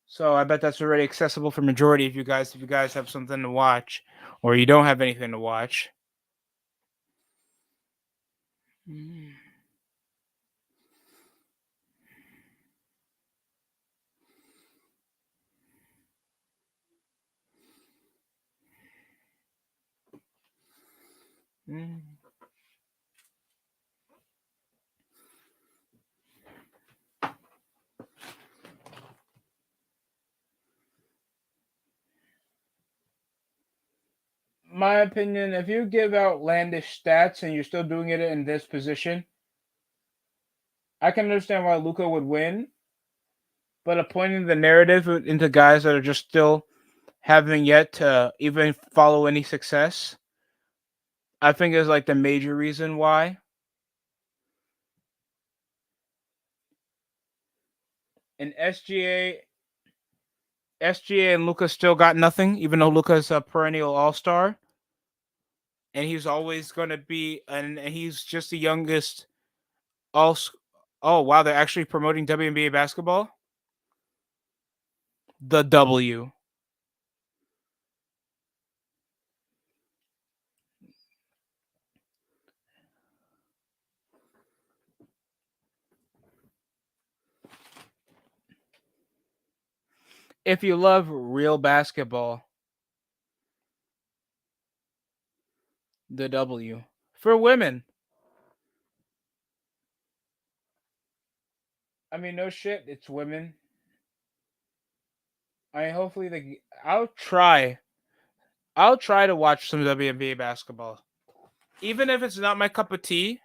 So I bet that's already accessible for majority of you guys if you guys have something to watch or you don't have anything to watch. Mm. Mm. My opinion, if you give outlandish stats and you're still doing it in this position, I can understand why Luca would win, but appointing the narrative into guys that are just still having yet to even follow any success, I think is like the major reason why. And SGA and Luca still got nothing, even though Luca's a perennial all star. And he's always going to be, and he's just the youngest. Also, oh wow, they're actually promoting WNBA basketball. The W. If you love real basketball, the W for women. I mean, no shit, it's women. I mean, hopefully the I'll try. I'll try to watch some WNBA basketball, even if it's not my cup of tea.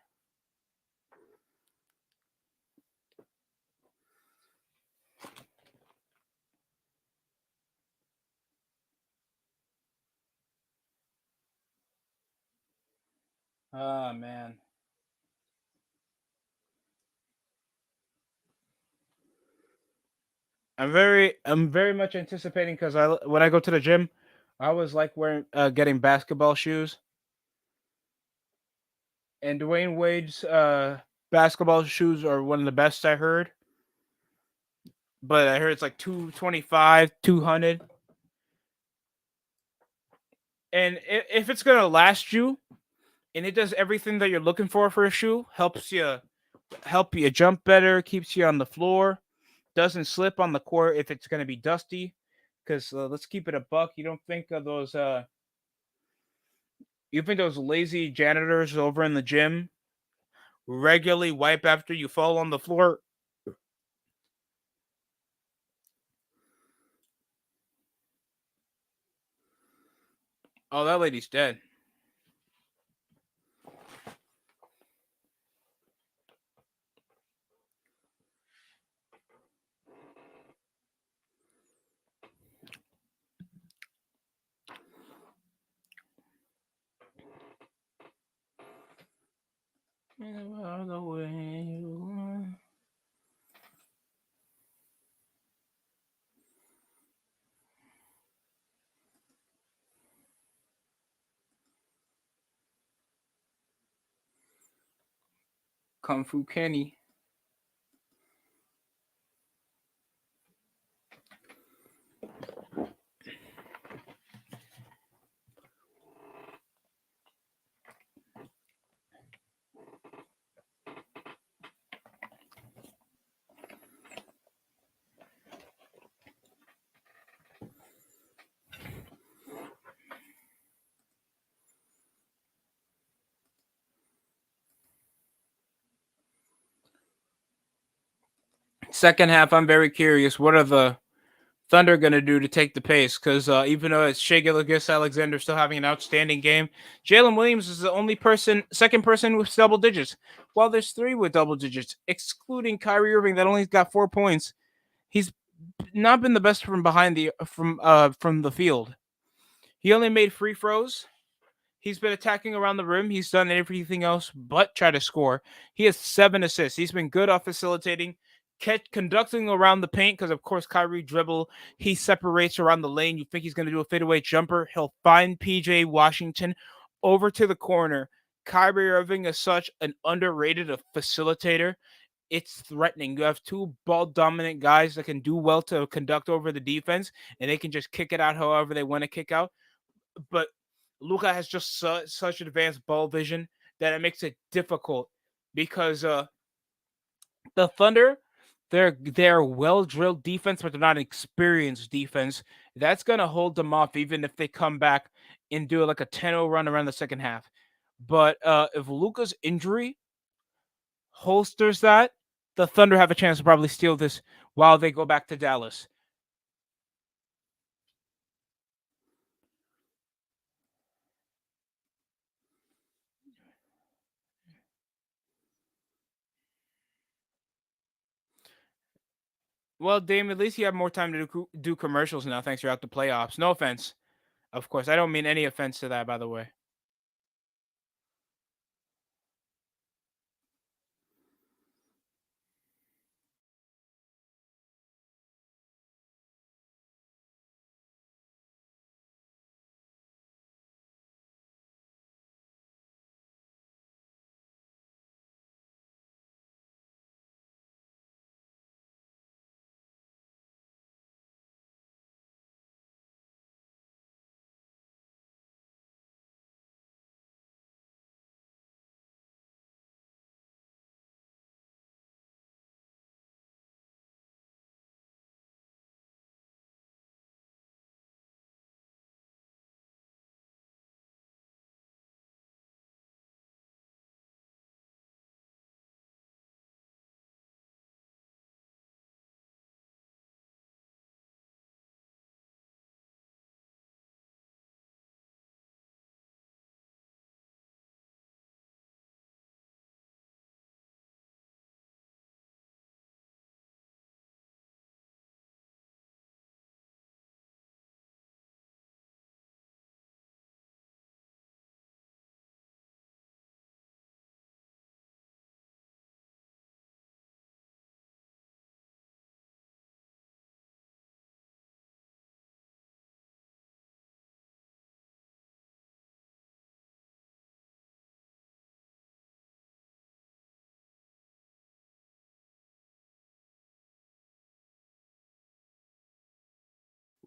Oh man, I'm very much anticipating because when I go to the gym, I always like wearing getting basketball shoes. And Dwayne Wade's basketball shoes are one of the best I heard. But I heard it's like 225, 200. And if it's gonna last you, and it does everything that you're looking for a shoe, help you jump better, keeps you on the floor, doesn't slip on the court if it's gonna be dusty. Because let's keep it a buck. You think those lazy janitors over in the gym regularly wipe after you fall on the floor. Oh, that lady's dead. Kung Fu Kenny. Second half, I'm very curious. What are the Thunder going to do to take the pace? Because even though it's Shea Gilgeous-Alexander still having an outstanding game, Jalen Williams is the only second person with double digits. While there's three with double digits, excluding Kyrie Irving that only got 4 points. He's not been the best from the field. He only made free throws. He's been attacking around the rim. He's done everything else but try to score. He has 7 assists. He's been good off facilitating, conducting around the paint because, of course, Kyrie dribble. He separates around the lane. You think he's going to do a fadeaway jumper. He'll find PJ Washington over to the corner. Kyrie Irving is such an underrated facilitator. It's threatening. You have two ball dominant guys that can do well to conduct over the defense, and they can just kick it out however they want to kick out. But Luka has just such advanced ball vision that it makes it difficult because the Thunder, they're well drilled defense, but they're not experienced defense. That's gonna hold them off even if they come back and do like a 10-0 run around the second half. But if Luka's injury holsters that, the Thunder have a chance to probably steal this while they go back to Dallas. Well, Dame, at least you have more time to do commercials now. Thanks, you're out the playoffs. No offense, of course. I don't mean any offense to that, by the way.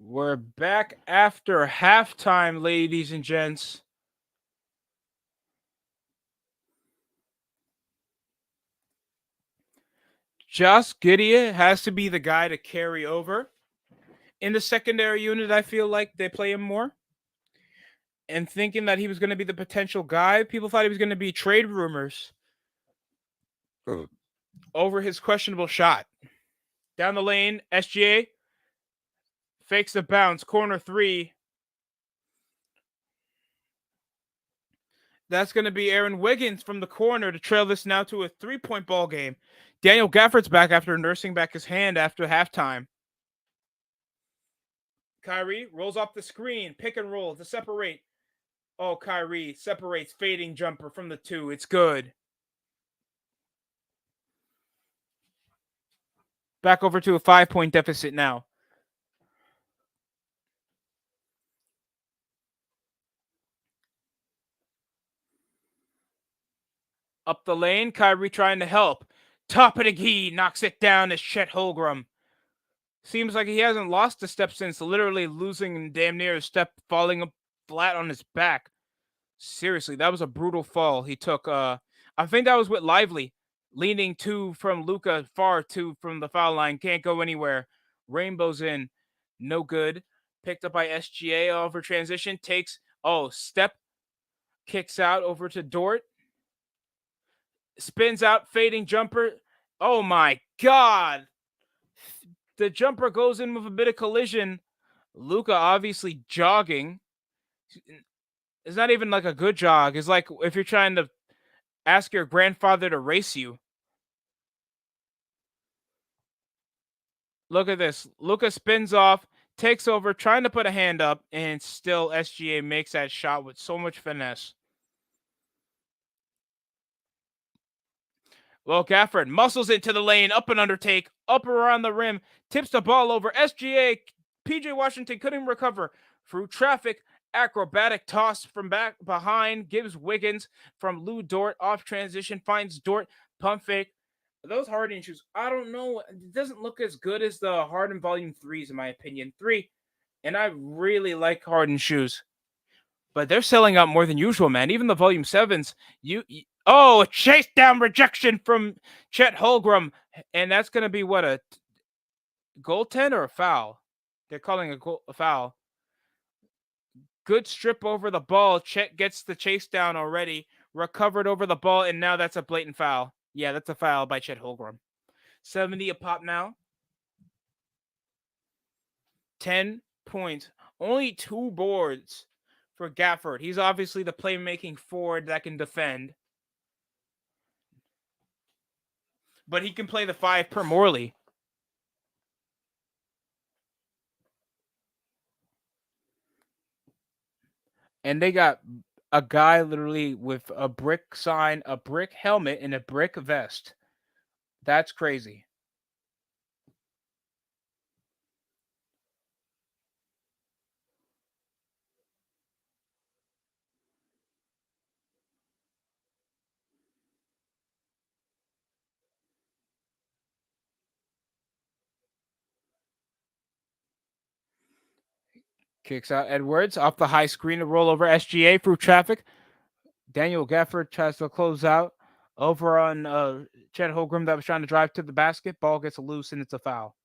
We're back after halftime, ladies and gents. Josh Giddey has to be the guy to carry over. In the secondary unit, I feel like they play him more. And thinking that he was going to be the potential guy, people thought he was going to be trade rumors. over his questionable shot. Down the lane, SGA fakes the bounce. Corner three. That's going to be Aaron Wiggins from the corner to trail this now to a 3-point ball game. Daniel Gafford's back after nursing back his hand after halftime. Kyrie rolls off the screen, pick and roll to separate. Oh, Kyrie separates, fading jumper from the 2. It's good. Back over to a 5-point deficit now. Up the lane, Kyrie trying to help. Top of the key, knocks it down as Chet Holmgren. Seems like he hasn't lost a step since literally losing damn near a step, falling flat on his back. Seriously, that was a brutal fall he took. I think that was with Lively leaning 2 from Luca, far 2 from the foul line. Can't go anywhere. Rainbow's in. No good. Picked up by SGA over transition. Takes, step. Kicks out over to Dort. Spins out, fading jumper. Oh my God. The jumper goes in with a bit of collision. Luca obviously jogging. It's not even like a good jog. It's like if you're trying to ask your grandfather to race you. Look at this. Luca spins off, takes over, trying to put a hand up, and still SGA makes that shot with so much finesse. Well, Gafford muscles into the lane, up and undertake, up around the rim, tips the ball over. SGA, PJ Washington couldn't recover through traffic. Acrobatic toss from back behind gives Wiggins from Lou Dort off transition, finds Dort, pump fake. Those Harden shoes, I don't know. It doesn't look as good as the Harden Volume 3s, in my opinion. 3, and I really like Harden shoes. But they're selling out more than usual, man. Even the Volume 7s, a chase down rejection from Chet Holmgren. And that's going to be what, a goaltend or a foul? They're calling a foul. Good strip over the ball. Chet gets the chase down already. Recovered over the ball, and now that's a blatant foul. Yeah, that's a foul by Chet Holmgren. 70 a pop now. 10 points. Only 2 boards for Gafford. He's obviously the playmaking forward that can defend. But he can play the 5 per Morley. And they got a guy literally with a brick sign, a brick helmet, and a brick vest. That's crazy. Kicks out Edwards off the high screen to roll over SGA through traffic. Daniel Gafford tries to close out over on Chet Holmgren that was trying to drive to the basket. Ball gets loose and it's a foul.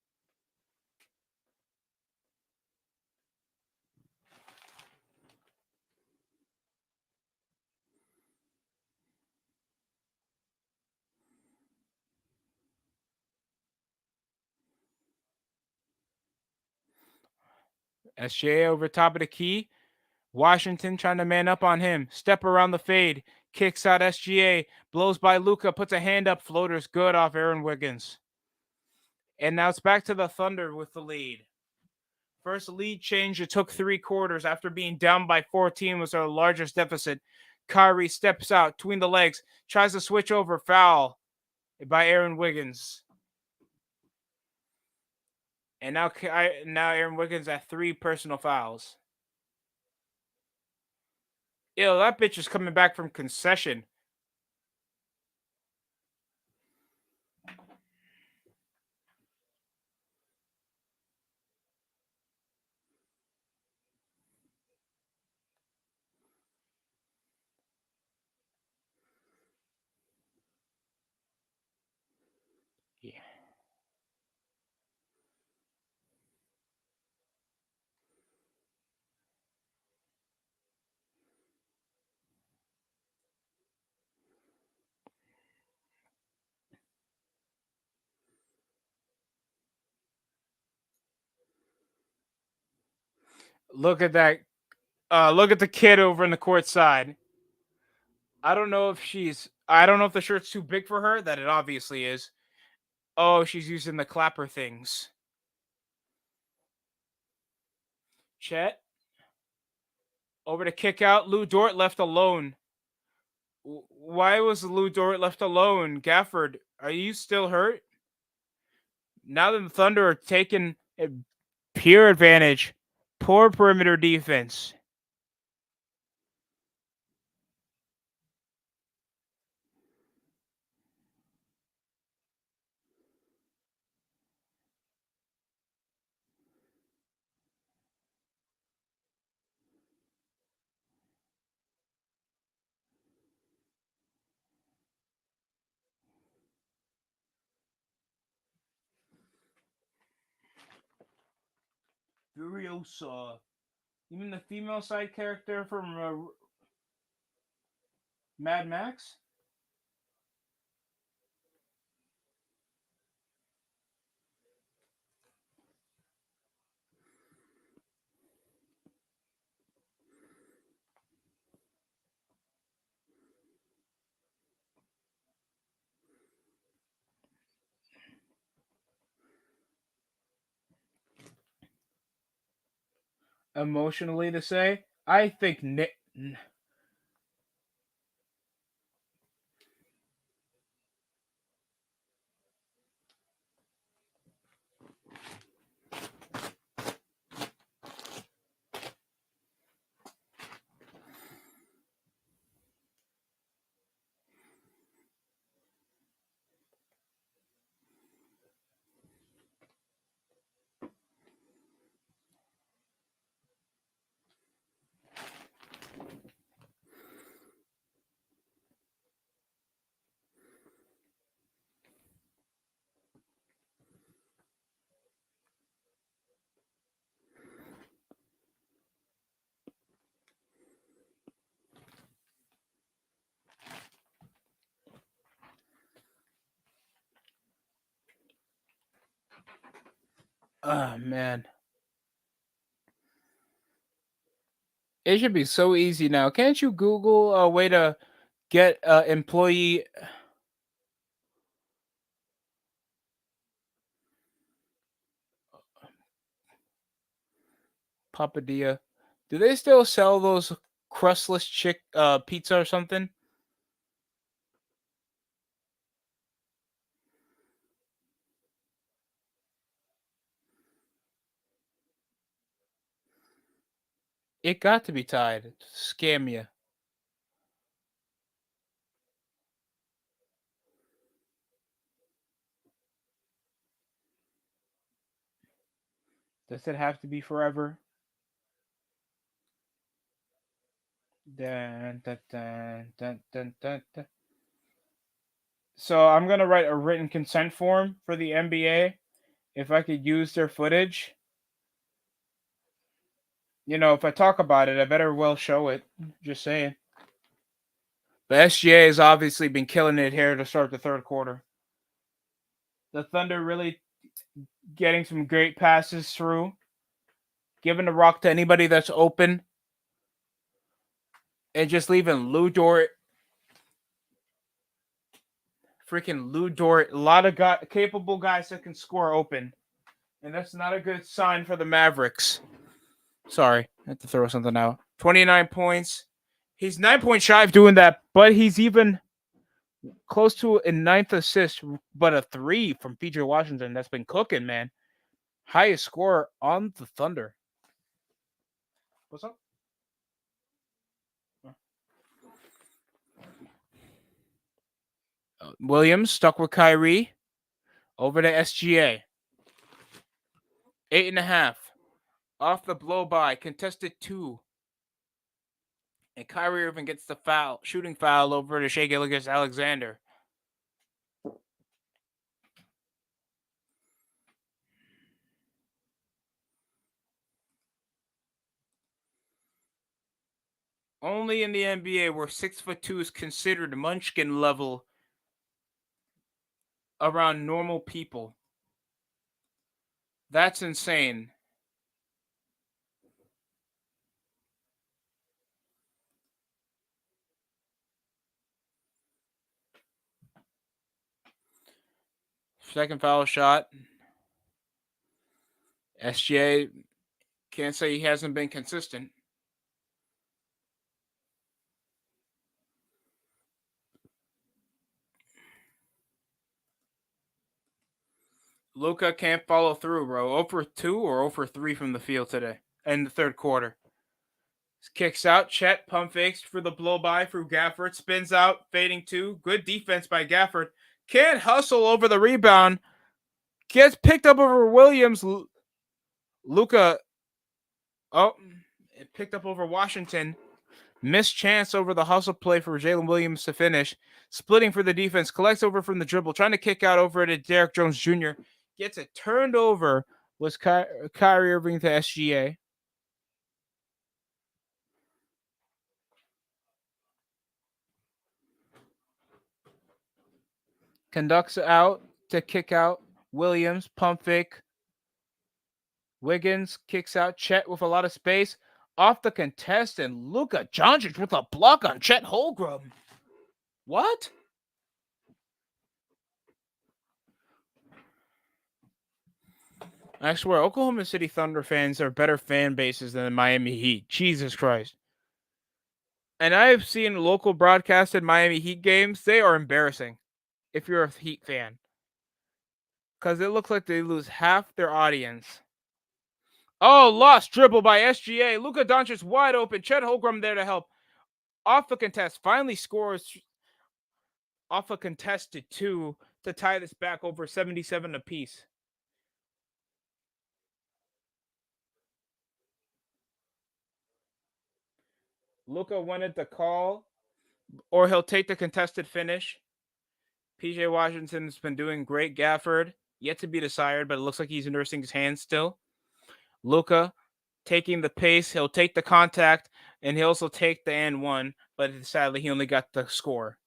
SGA over top of the key. Washington trying to man up on him. Step around the fade. Kicks out SGA. Blows by Luca. Puts a hand up. Floater's good off Aaron Wiggins. And now it's back to the Thunder with the lead. First lead change. It took 3 quarters after being down by 14 was our largest deficit. Kyrie steps out between the legs. Tries to switch over. Foul by Aaron Wiggins. And now Aaron Wiggins at 3 personal fouls. Ew, that bitch is coming back from concession. Yeah. Look at that. Look at the kid over in the court side. I don't know if she's. I don't know if the shirt's too big for her. That it obviously is. Oh, she's using the clapper things. Chet over to kick out. Lou Dort left alone. Why was Lou Dort left alone? Gafford, are you still hurt? Now that the Thunder are taking a pure advantage. Poor perimeter defense. Furiosa. You mean the female side character from Mad Max? Emotionally to say? I think Nick. Oh man, it should be so easy now. Can't you Google a way to get employee papadilla? Do they still sell those crustless chick pizza or something? It got to be tied. To scam you. Does it have to be forever? Dun, dun, dun, dun, dun, dun, dun. So I'm gonna write a written consent form for the NBA if I could use their footage. If I talk about it, I better well show it. Just saying. The SGA has obviously been killing it here to start the third quarter. The Thunder really getting some great passes through, giving the rock to anybody that's open, and just leaving Lou Dort, freaking Lou Dort, a lot of capable guys that can score open. And that's not a good sign for the Mavericks. Sorry, I had to throw something out. 29 points. He's 9 points shy of doing that, but he's even close to a ninth assist, but a three from PJ Washington that's been cooking, man. Highest score on the Thunder. What's up? Williams stuck with Kyrie over to SGA. 8.5. Off the blow by, contested two. And Kyrie Irving gets the shooting foul over to Shea Gilgeous-Alexander. Only in the NBA where 6'2" is considered Munchkin level around normal people. That's insane. Second foul shot. SGA can't say he hasn't been consistent. Luka can't follow through, bro. 0 for 2 or 0 for 3 from the field today in the third quarter. Kicks out. Chet pump fakes for the blow by through Gafford. Spins out. Fading 2. Good defense by Gafford. Can't hustle over the rebound. Gets picked up over Williams. Luka. Oh, picked up over Washington. Missed chance over the hustle play for Jalen Williams to finish. Splitting for the defense. Collects over from the dribble. Trying to kick out over to Derrick Jones Jr. Gets it turned over. Was Kyrie Irving to SGA. Conducts out to kick out. Williams, pump fake. Wiggins kicks out. Chet with a lot of space. Off the contest, and Luka Doncic with a block on Chet Holmgren. What? I swear, Oklahoma City Thunder fans are better fan bases than the Miami Heat. Jesus Christ. And I have seen local broadcasted Miami Heat games. They are embarrassing if you're a Heat fan. Because it looks like they lose half their audience. Oh, lost dribble by SGA. Luka Doncic wide open. Chet Holmgren there to help. Off the contest. Finally scores off a contested 2 to tie this back over 77 apiece. Luka wanted the call, or he'll take the contested finish. PJ Washington's been doing great. Gafford, yet to be decided, but it looks like he's nursing his hand still. Luka taking the pace. He'll take the contact, and he'll also take the and one, but sadly, he only got the score.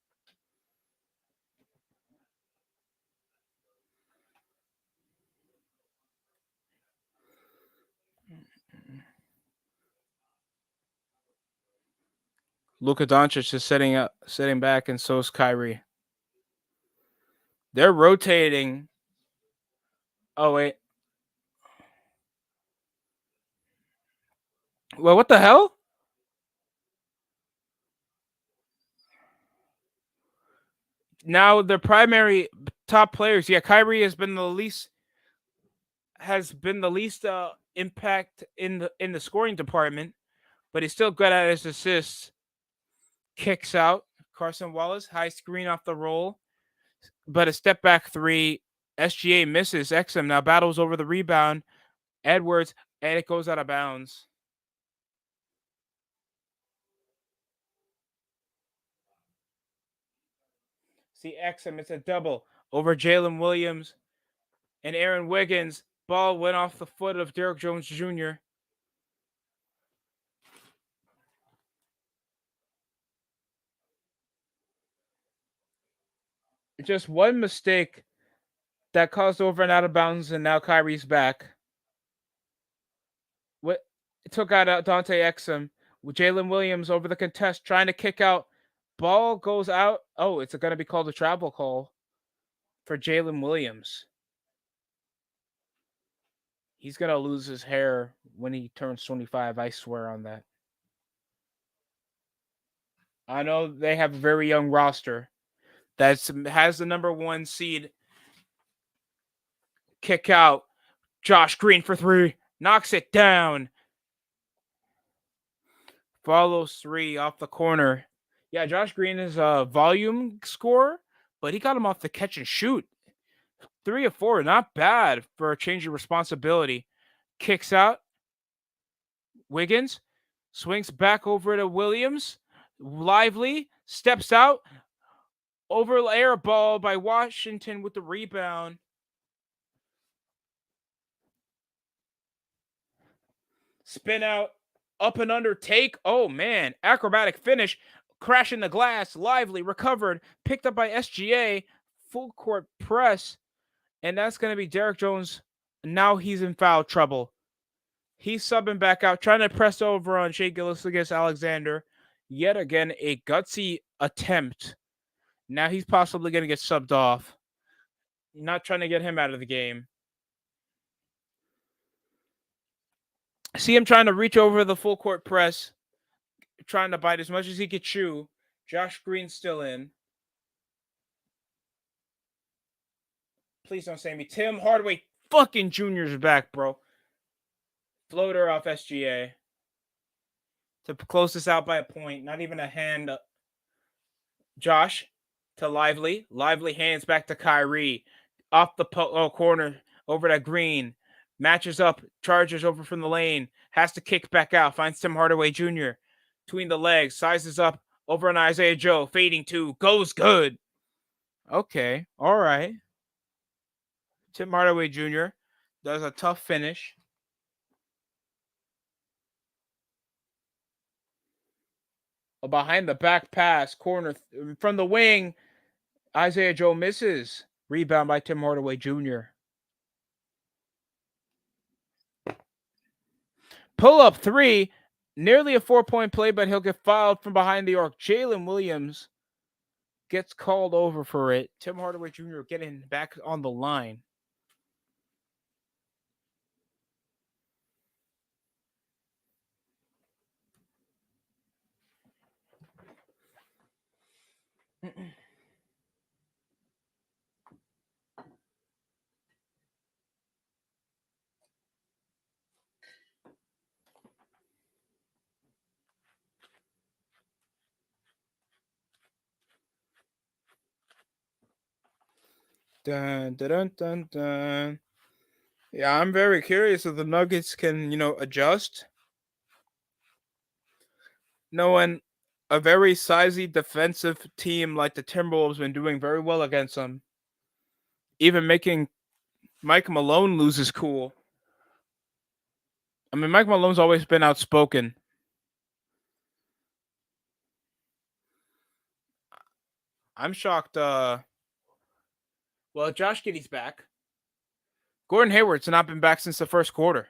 Luka Doncic is sitting back, and so is Kyrie. They're rotating. Oh, wait. Well, what the hell? Now the primary top players. Yeah, Kyrie has been the least impact in the scoring department, but he's still good at his assists. Kicks out. Carson Wallace, high screen off the roll, but a step back 3. SGA misses. Exum now battles over the rebound. Edwards, and it goes out of bounds. See Exum, it's a double over Jalen Williams and Aaron Wiggins. Ball went off the foot of Derrick Jones Jr. Just one mistake that caused over and out of bounds, and now Kyrie's back. What took out Dante Exum with Jalen Williams over the contest, trying to kick out. Ball goes out. Oh, it's going to be called a travel call for Jalen Williams. He's going to lose his hair when he turns 25. I swear on that. I know they have a very young roster that has the number 1 seed. Kick out. Josh Green for 3. Knocks it down. Follows 3 off the corner. Yeah, Josh Green is a volume scorer, but he got him off the catch and shoot. 3 of 4, not bad for a change of responsibility. Kicks out. Wiggins swings back over to Williams. Lively steps out. Over air ball by Washington with the rebound. Spin out. Up and under take. Oh, man. Acrobatic finish. Crashing the glass. Lively. Recovered. Picked up by SGA. Full court press. And that's going to be Derrick Jones. Now he's in foul trouble. He's subbing back out. Trying to press over on Shai Gilgeous-Alexander. Yet again, a gutsy attempt. Now he's possibly going to get subbed off. Not trying to get him out of the game. See him trying to reach over the full court press, trying to bite as much as he could chew. Josh Green's still in. Please don't say me. Tim Hardaway fucking Jr.'s back, bro. Floater off SGA. To close this out by a point. Not even a hand. Josh to Lively. Lively hands back to Kyrie. Off the corner. Over to Green. Matches up. Charges over from the lane. Has to kick back out. Finds Tim Hardaway Jr. Between the legs. Sizes up. Over on Isaiah Joe. Fading two. Goes good. Okay. All right. Tim Hardaway Jr. does a tough finish. A behind the back pass, corner from the wing. Isaiah Joe misses. Rebound by Tim Hardaway Jr. Pull up three. Nearly a 4-point play, but he'll get fouled from behind the arc. Jalen Williams gets called over for it. Tim Hardaway Jr. getting back on the line. Dun, dun, dun, dun, dun. Yeah, I'm very curious if the Nuggets can, adjust. Knowing a very sizey defensive team like the Timberwolves been doing very well against them. Even making Mike Malone lose his cool. I mean, Mike Malone's always been outspoken. I'm shocked. Well, Josh Giddey's back. Gordon Hayward's not been back since the first quarter.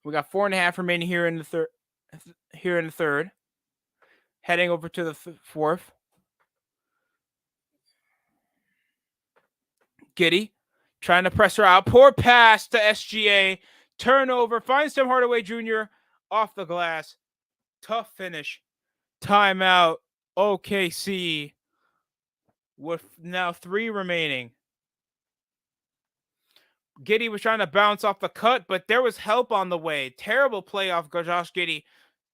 We got 4.5 remaining here in the third. Heading over to the fourth. Giddey trying to press her out. Poor pass to SGA. Turnover. Finds Tim Hardaway Jr. off the glass. Tough finish. Timeout. OKC with now 3 remaining. Giddey was trying to bounce off the cut, but there was help on the way. Terrible play off Josh Giddey.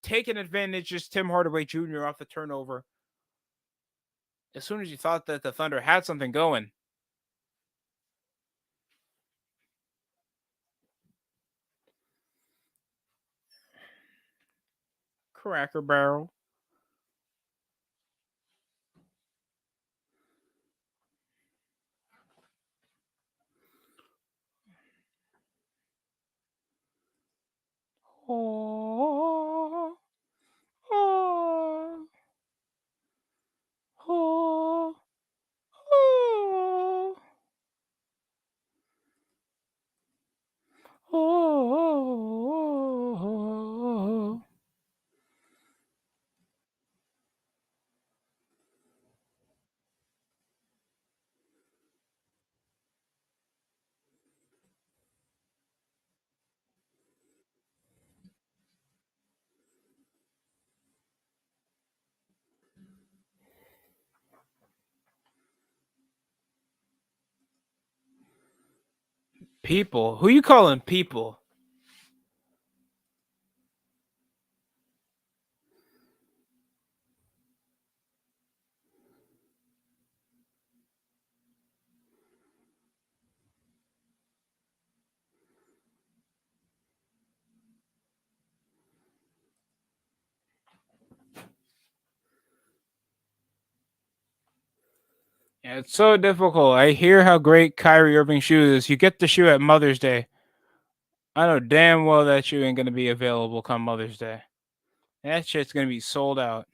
Taking advantage is Tim Hardaway Jr. off the turnover. As soon as you thought that the Thunder had something going. Cracker Barrel. Oh, oh, oh, oh, oh. People? Who you calling people? Yeah, it's so difficult. I hear how great Kyrie Irving shoe is. You get the shoe at Mother's Day. I know damn well that shoe ain't gonna be available come Mother's Day. That shit's gonna be sold out.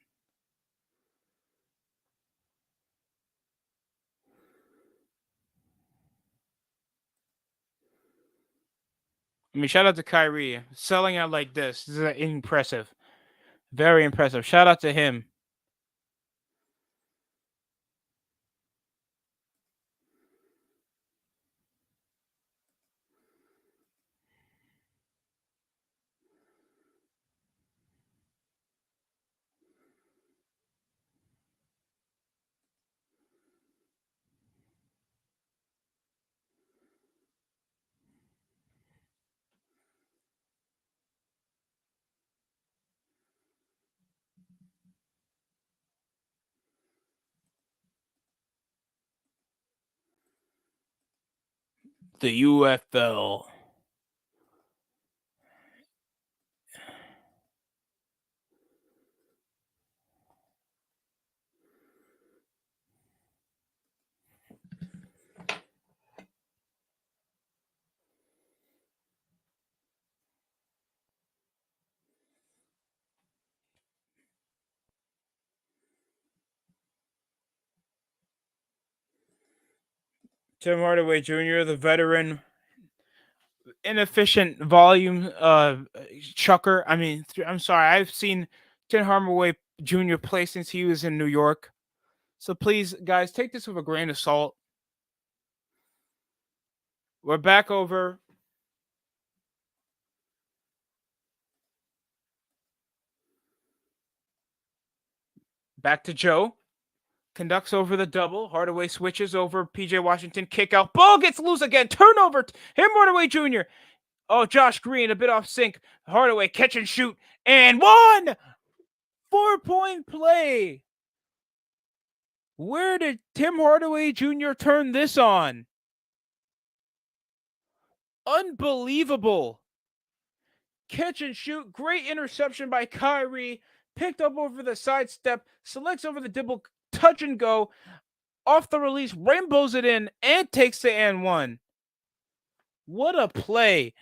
I mean, shout out to Kyrie. Selling out like this is impressive. Very impressive. Shout out to him. The UFL. Tim Hardaway Jr., the veteran, inefficient volume chucker. I mean, I'm sorry. I've seen Tim Hardaway Jr. play since he was in New York. So please, guys, take this with a grain of salt. We're back over. Back to Joe. Conducts over the double. Hardaway switches over PJ Washington. Kick out. Ball gets loose again. Turnover. Him Hardaway Jr. Oh, Josh Green a bit off sync. Hardaway catch and shoot. And 1 4-point play. Where did Tim Hardaway Jr. turn this on? Unbelievable. Catch and shoot. Great interception by Kyrie. Picked up over the sidestep. Selects over the dribble. Touch and go. Off the release. Rainbows it in. And takes the and one. What a play.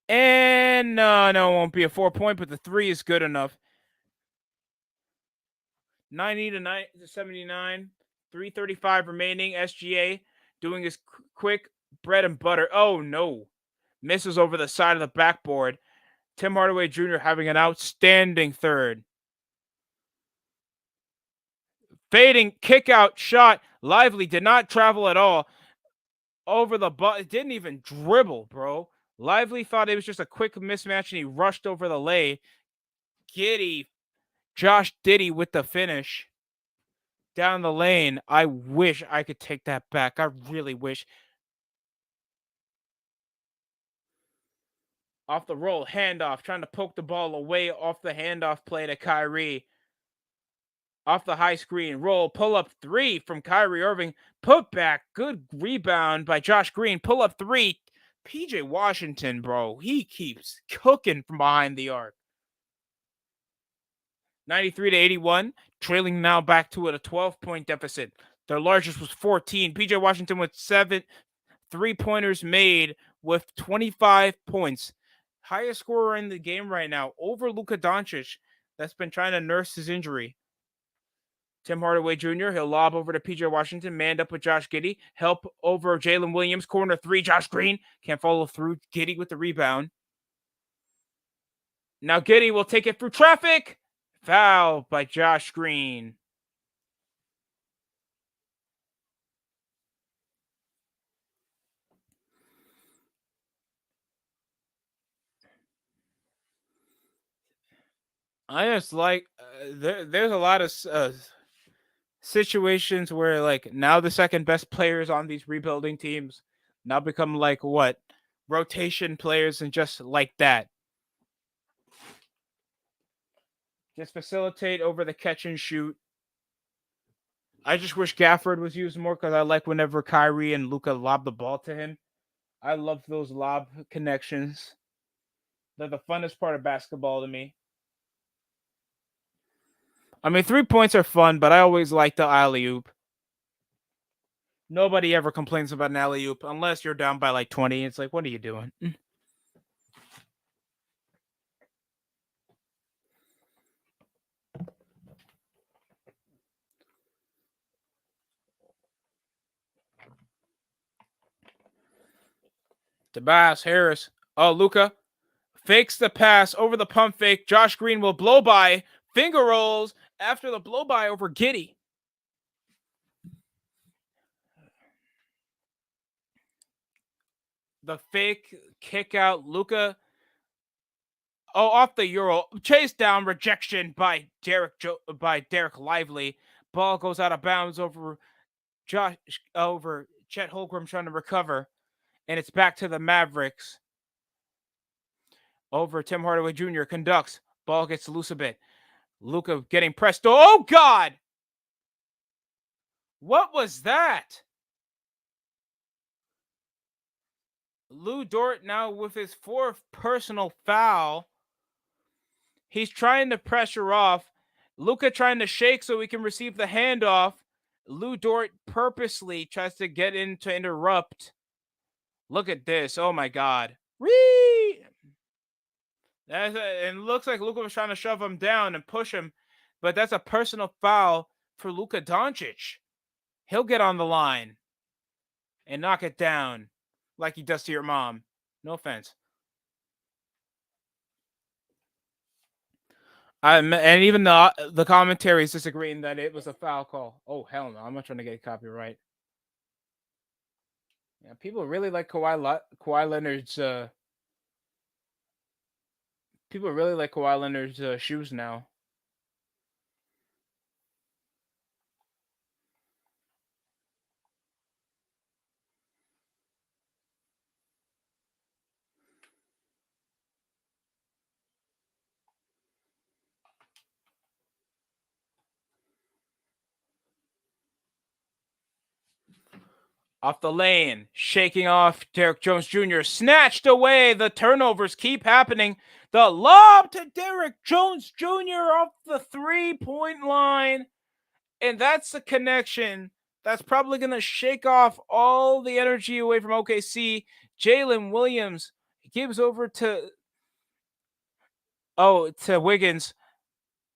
And no, it won't be a 4-point, but the 3 is good enough. 90 to 79. 3:35 remaining. SGA doing his quick bread and butter. Oh, no. Misses over the side of the backboard. Tim Hardaway Jr. having an outstanding third. Fading kick out shot. Lively did not travel at all. Over the butt. It didn't even dribble, bro. Lively thought it was just a quick mismatch and he rushed over the lay. Giddy. Josh Giddey with the finish. Down the lane. I wish I could take that back. I really wish. Off the roll, handoff, trying to poke the ball away off the handoff play to Kyrie. Off the high screen, roll, pull up 3 from Kyrie Irving. Put back, good rebound by Josh Green. Pull up 3. PJ Washington, bro, he keeps cooking from behind the arc. 93 to 81, trailing now back to a 12-point deficit. Their largest was 14. PJ Washington with 7 3-pointers made with 25 points. Highest scorer in the game right now over Luka Doncic that's been trying to nurse his injury. Tim Hardaway Jr., he'll lob over to PJ Washington, manned up with Josh Giddey. Help over Jalen Williams, corner 3, Josh Green. Can't follow through. Giddey with the rebound. Now Giddey will take it through traffic. Foul by Josh Green. I just like there's a lot of situations where like now the second best players on these rebuilding teams now become like what rotation players and just like that. Just facilitate over the catch and shoot. I just wish Gafford was used more because I like whenever Kyrie and Luka lob the ball to him. I love those lob connections. They're the funnest part of basketball to me. I mean, 3 points are fun, but I always like the alley-oop. Nobody ever complains about an alley-oop unless you're down by like 20. It's like, what are you doing? Tobias Harris. Oh, Luka fakes the pass over the pump fake. Josh Green will blow by. Finger rolls after the blow by over Giddey. The fake kick out. Luka. Oh, off the Euro. Chase down. Rejection by Derek Lively. Ball goes out of bounds over Chet Holmgren trying to recover. And it's back to the Mavericks. Over Tim Hardaway Jr. conducts. Ball gets loose a bit. Luka getting pressed. Oh, God! What was that? Lou Dort now with his fourth personal foul. He's trying to pressure off. Luka trying to shake so he can receive the handoff. Lou Dort purposely tries to get in to interrupt. Look at this. Oh my God. Whee! And looks like Luka was trying to shove him down and push him, but that's a personal foul for Luka Doncic. He'll get on the line and knock it down like he does to your mom. No offense. And even the commentary is disagreeing that it was a foul call. Oh hell no! I'm not trying to get copyright. Yeah, people really like Kawhi Leonard's. People really like Kawhi Leonard's shoes now. Off the lane, shaking off Derrick Jones Jr. Snatched away. The turnovers keep happening. The lob to Derrick Jones Jr. off the 3-point line. And that's the connection that's probably going to shake off all the energy away from OKC. Jalen Williams gives over to Wiggins.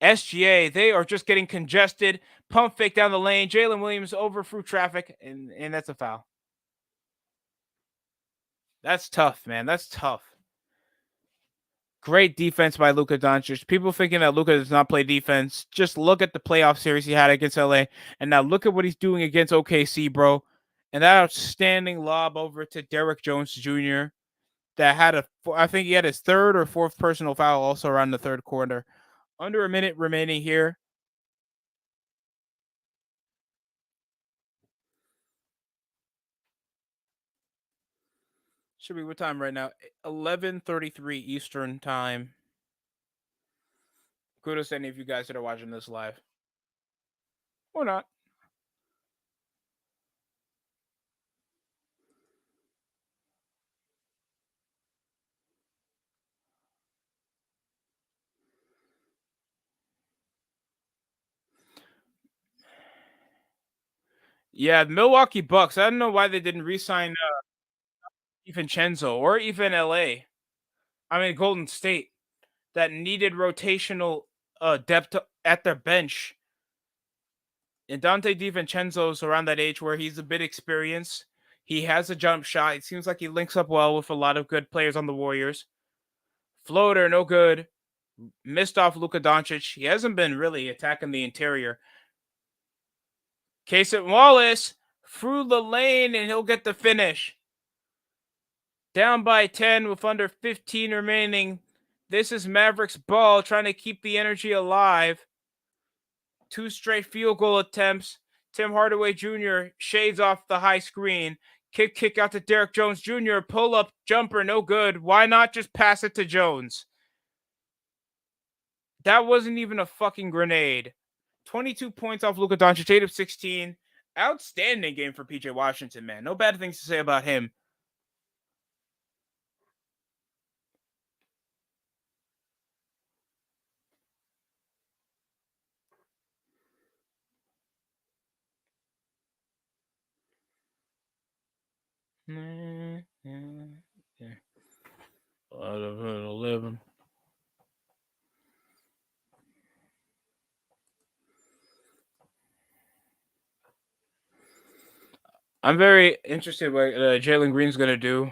SGA, they are just getting congested. Pump fake down the lane. Jalen Williams over through traffic, and that's a foul. That's tough, man. That's tough. Great defense by Luka Doncic. People thinking that Luka does not play defense. Just look at the playoff series he had against LA, and now look at what he's doing against OKC, bro. And that outstanding lob over to Derrick Jones Jr. that had I think he had his third or fourth personal foul also around the third quarter. Under a minute remaining here. Should be what time right now? 11:33 Eastern time. Kudos to any of you guys that are watching this live. Or not. Yeah, the Milwaukee Bucks. I don't know why they didn't re-sign DiVincenzo or even LA. I mean Golden State that needed rotational depth at their bench. And Dante DiVincenzo's around that age where he's a bit experienced. He has a jump shot. It seems like he links up well with a lot of good players on the Warriors. Floater, no good. Missed off Luka Doncic. He hasn't been really attacking the interior. Casey Wallace through the lane and he'll get the finish. Down by 10 with under 15 remaining. This is Mavericks ball trying to keep the energy alive. 2 straight field goal attempts. Tim Hardaway Jr. shades off the high screen. Kick out to Derrick Jones Jr. Pull up jumper, no good. Why not just pass it to Jones? That wasn't even a fucking grenade. 22 points off Luka Doncic, 8 of 16. Outstanding game for PJ Washington, man. No bad things to say about him. Yeah. 11. I'm very interested what Jalen Green's gonna do.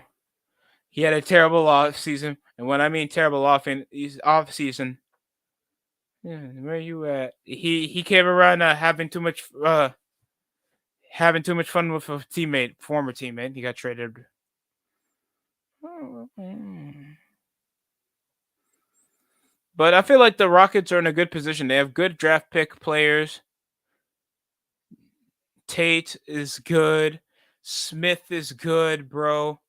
He had a terrible off season, and when I mean terrible he's off season. Yeah, where you at? He came around having too much fun with a former teammate. He got traded. But I feel like the Rockets are in a good position. They have good draft pick players. Tate is good. Smith is good, bro.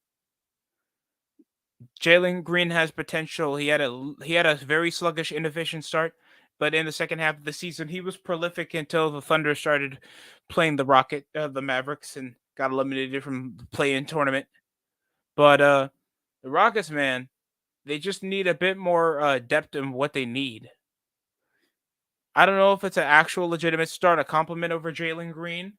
Jalen Green has potential. He had a very sluggish, inefficient start, but in the second half of the season, he was prolific until the Thunder started playing the Mavericks, and got eliminated from the play-in tournament. But the Rockets, man, they just need a bit more depth in what they need. I don't know if it's an actual legitimate start, a compliment over Jalen Green.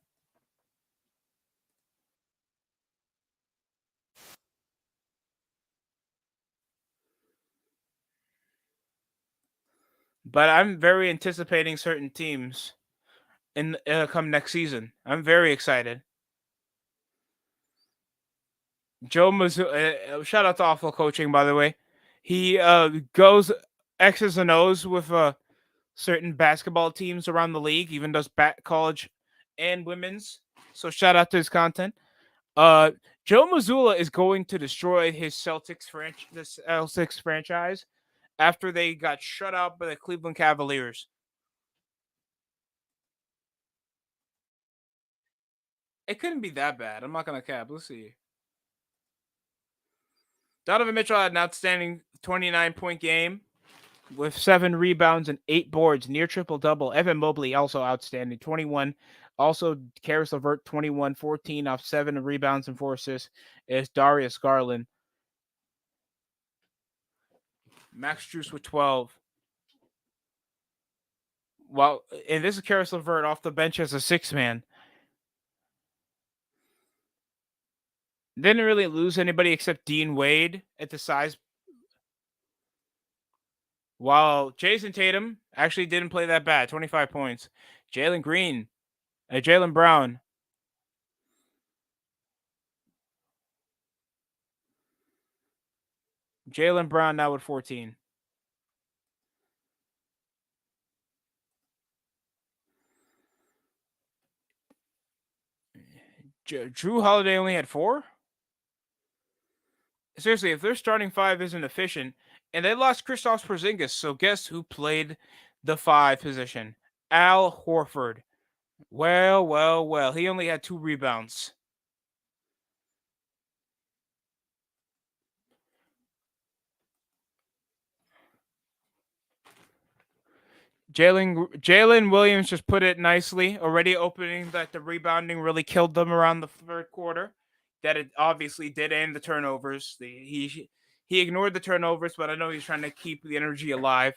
But I'm very anticipating certain teams in come next season. I'm very excited. Joe Mizzou, shout out to awful coaching, by the way. He goes X's and O's with certain basketball teams around the league, even does college and women's. So shout out to his content. Uh, Joe Mazzulla is going to destroy his the Celtics franchise after they got shut out by the Cleveland Cavaliers. It couldn't be that bad. I'm not gonna cap. Let's see. Donovan Mitchell had an outstanding 29-point game with 7 rebounds and 8 boards, near triple double. Evan Mobley also outstanding, 21. Also, Karis LeVert, 21, 14 off 7 rebounds and 4 assists. Is Darius Garland. Max Juice with 12. Well, and this is Karis LeVert off the bench as a 6 man. Didn't really lose anybody except Dean Wade at the size. While Jason Tatum actually didn't play that bad, 25 points. Jalen Green, Jalen Brown. Jalen Brown now with 14. Drew Holiday only had 4? Seriously, if their starting 5 isn't efficient, and they lost Kristaps Porzingis, so guess who played the 5 position? Al Horford. Well, well, well. He only had 2 rebounds. Jalen Williams just put it nicely. Already opening that the rebounding really killed them around the third quarter. That it obviously did end the turnovers. He ignored the turnovers, but I know he's trying to keep the energy alive.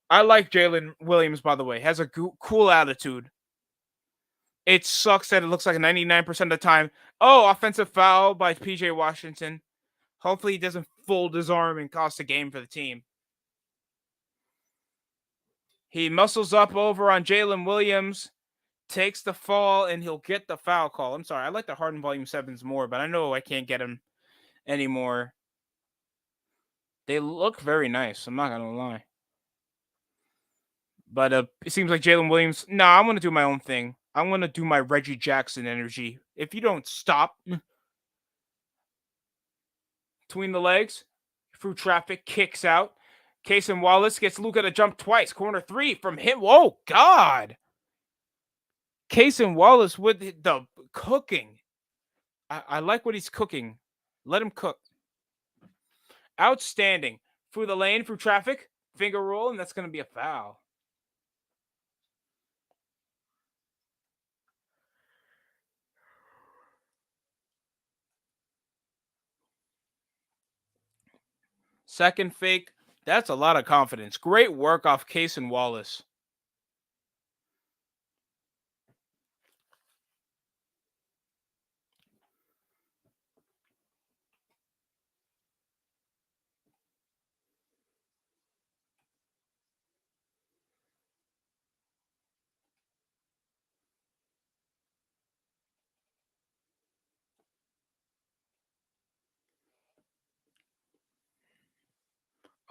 I like Jalen Williams, by the way. Has a cool attitude. It sucks that it looks like 99% of the time. Oh, offensive foul by PJ Washington. Hopefully he doesn't fold his arm and cost a game for the team. He muscles up over on Jalen Williams, takes the fall, and he'll get the foul call. I'm sorry, I like the Harden Volume 7s more, but I know I can't get them anymore. They look very nice. I'm not going to lie. But it seems like Jalen Williams. Nah, I'm going to do my own thing. I'm going to do my Reggie Jackson energy. If you don't stop between the legs, through traffic, kicks out. Cason Wallace gets Luka to jump twice. Corner 3 from him. Whoa, God. Cason Wallace with the cooking. I like what he's cooking. Let him cook. Outstanding. Through the lane, through traffic, finger roll, and that's going to be a foul. Second fake. That's a lot of confidence. Great work off Cason Wallace.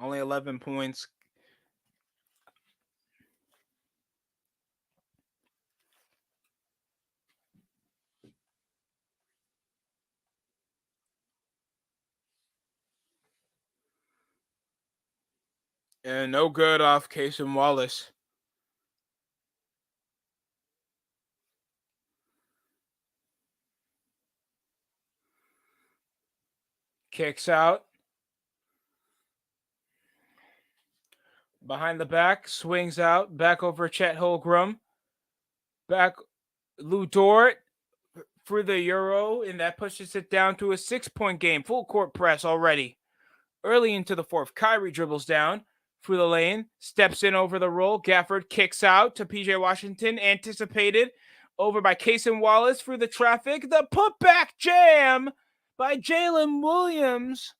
Only 11 points. And no good off Cason Wallace. Kicks out. Behind the back, swings out, back over Chet Holmgren. Back Lou Dort. for the Euro, and that pushes it down to a 6-point game. Full court press already. Early into the fourth, Kyrie dribbles down through the lane, steps in over the roll. Gafford kicks out to PJ Washington, anticipated over by Cason Wallace through the traffic. The putback jam by Jalen Williams.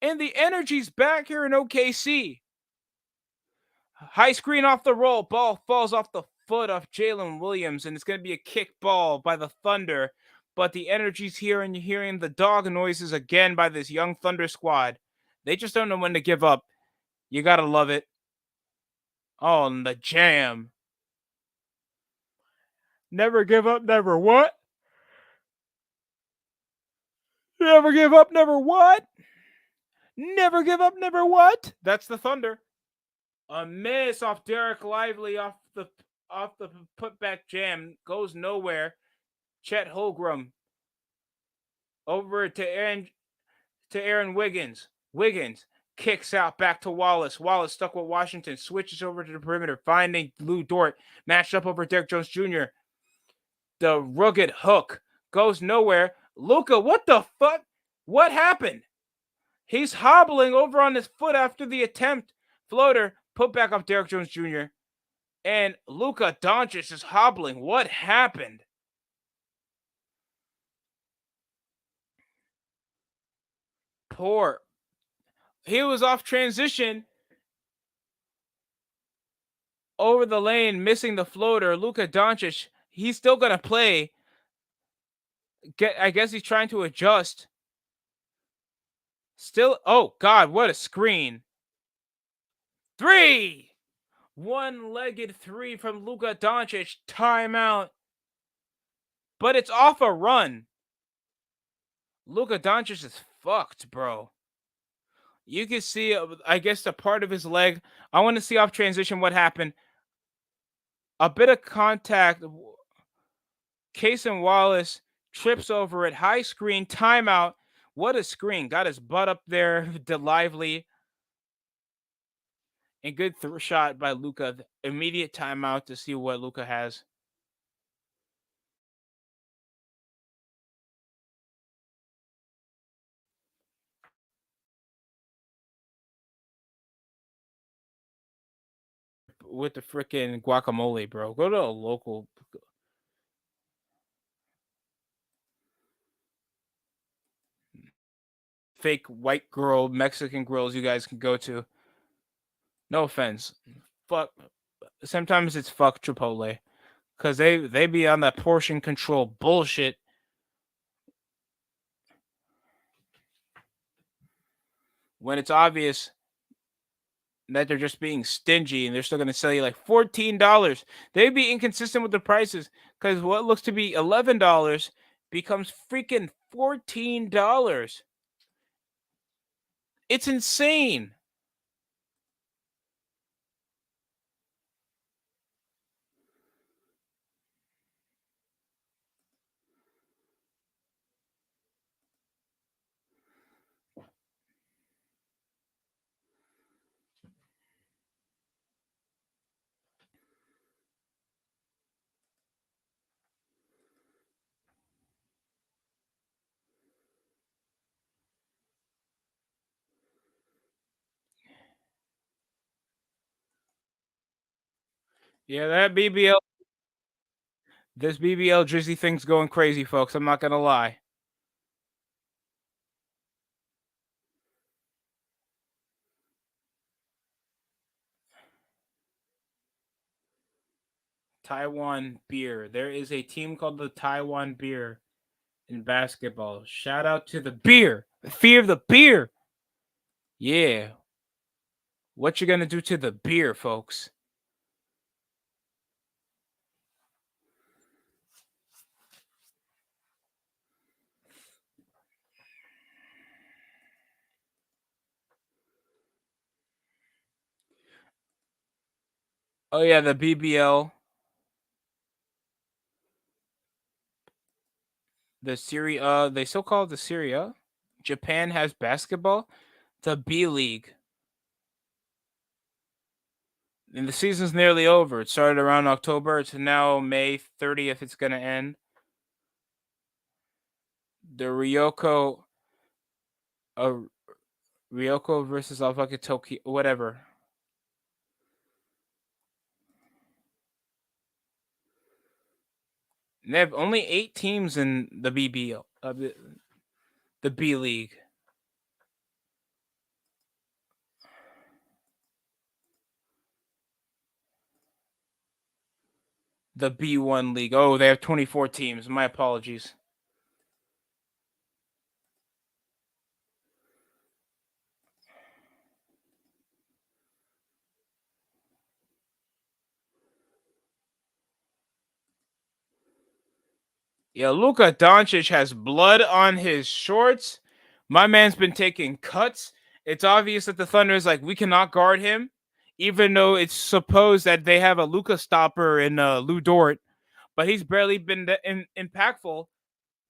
And the energy's back here in OKC. High screen off the roll. Ball falls off the foot of Jalen Williams, and it's going to be a kick ball by the Thunder. But the energy's here, and you're hearing the dog noises again by this young Thunder squad. They just don't know when to give up. You got to love it. Oh, and the jam. Never give up, never what? Never give up, never what? Never give up, never what? That's the Thunder. A miss off Derek Lively off the putback jam. Goes nowhere. Chet Holmgren over to Aaron Wiggins. Wiggins kicks out back to Wallace. Wallace stuck with Washington. Switches over to the perimeter, finding Lou Dort. Matched up over Derrick Jones Jr. The rugged hook goes nowhere. Luka, what the fuck? What happened? He's hobbling over on his foot after the attempt. Floater put back off Derrick Jones Jr. And Luka Doncic is hobbling. What happened? Poor. He was off transition over the lane, missing the floater. Luka Doncic, he's still going to play. I guess he's trying to adjust. Still, oh God, what a screen. Three! One-legged three from Luka Doncic. Timeout. But it's off a run. Luka Doncic is fucked, bro. You can see, I guess, the part of his leg. I want to see off transition what happened. A bit of contact. Cason Wallace trips over it. High screen. Timeout. What a screen. Got his butt up there. Lively. And good shot by Luka. Immediate timeout to see what Luka has. With the freaking guacamole, bro. Go to a local. Fake white girl, Mexican grills you guys can go to. No offense. Fuck. Sometimes it's fuck Chipotle. Because they be on that portion control bullshit. When it's obvious that they're just being stingy and they're still going to sell you like $14. They'd be inconsistent with the prices because what looks to be $11 becomes freaking $14. It's insane. Yeah, that BBL. This BBL Drizzy thing's going crazy, folks. I'm not going to lie. Taiwan Beer. There is a team called the Taiwan Beer in basketball. Shout out to the beer. The fear of the beer. Yeah. What you going to do to the beer, folks? Oh yeah, the BBL. The Serie A, they still call it the Serie A. Japan has basketball. The B League. And the season's nearly over. It started around October. It's now May 30th. It's going to end. The uh, Ryoko versus Alpaka Tokyo, whatever. They have only 8 teams in the BBL, the B League. The B1 League. Oh, they have 24 teams. My apologies. Yeah, Luka Doncic has blood on his shorts. My man's been taking cuts. It's obvious that the Thunder is like, we cannot guard him, even though it's supposed that they have a Luka stopper in Lou Dort, but he's barely been impactful,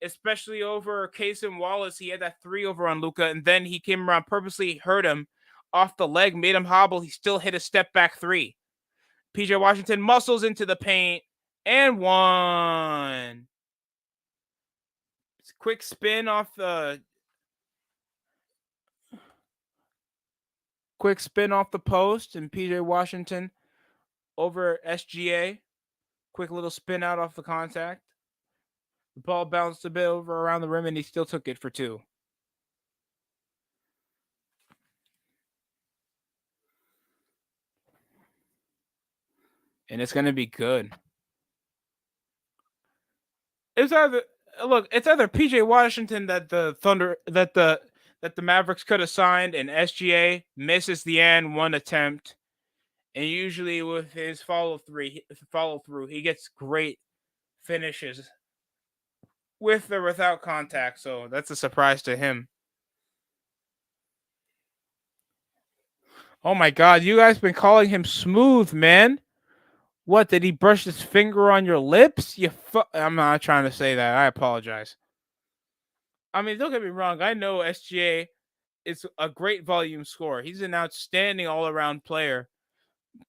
especially over Case and Wallace. He had that three over on Luka, and then he came around, purposely hurt him off the leg, made him hobble. He still hit a step back three. PJ Washington muscles into the paint and one. Quick spin off the post, and PJ Washington over SGA. Quick little spin out off the contact. The ball bounced a bit over around the rim, and he still took it for two. And it's gonna be good. It's either it's either PJ Washington that the Thunder that the Mavericks could have signed, and SGA misses the end one attempt. And usually with his follow through, he gets great finishes with or without contact. So that's a surprise to him. Oh my God, you guys been calling him smooth, man. What, did he brush his finger on your lips? I'm not trying to say that. I apologize. I mean, don't get me wrong. I know SGA is a great volume scorer. He's an outstanding all around player.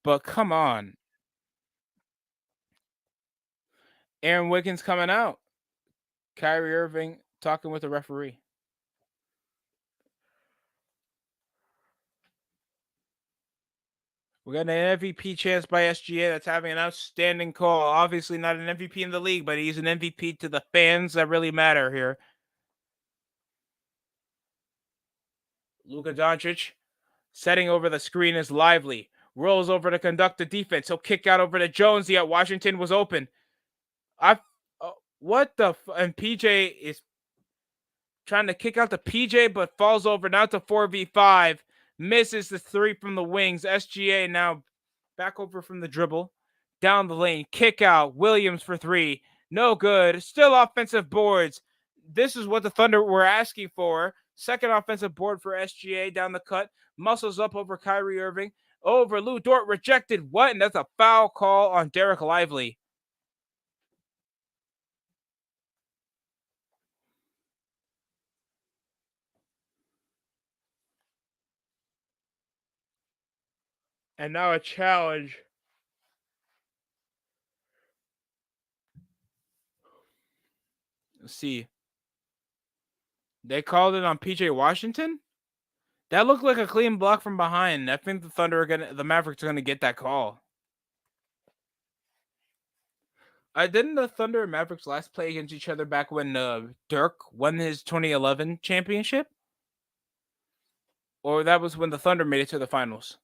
But come on. Aaron Wiggins coming out. Kyrie Irving talking with the referee. We got an MVP chance by SGA that's having an outstanding call. Obviously not an MVP in the league, but he's an MVP to the fans that really matter here. Luka Doncic setting over the screen is Lively. Rolls over to conduct the defense. He'll kick out over to Jones. Yet Washington was open. What the and PJ is trying to kick out to PJ, but falls over now to 4v5. Misses the three from the wings. SGA now back over from the dribble. Down the lane. Kick out. Williams for three. No good. Still offensive boards. This is what the Thunder were asking for. Second offensive board for SGA down the cut. Muscles up over Kyrie Irving. Over Lou Dort. Rejected. What? And that's a foul call on Derek Lively. And now a challenge. Let's see. They called it on PJ Washington? That looked like a clean block from behind. I think the Mavericks are gonna get that call. Didn't the Thunder and Mavericks last play against each other back when Dirk won his 2011 championship? Or that was when the Thunder made it to the finals?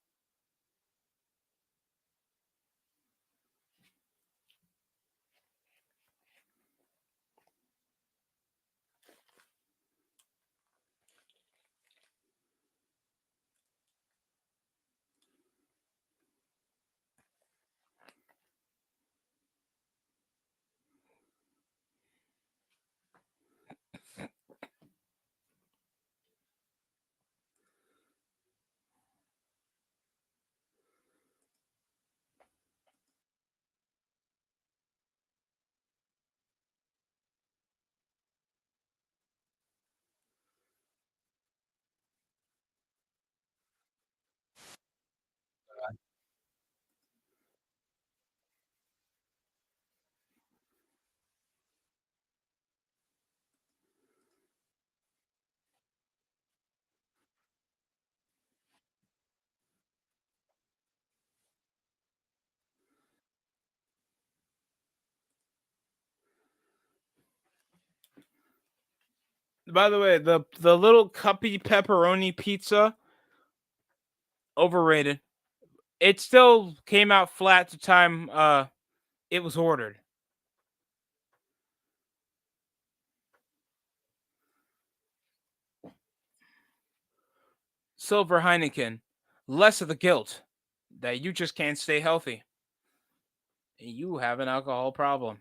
By the way, the little cuppy pepperoni pizza overrated. It still came out flat the time it was ordered. Silver Heineken, less of the guilt that you just can't stay healthy. You have an alcohol problem.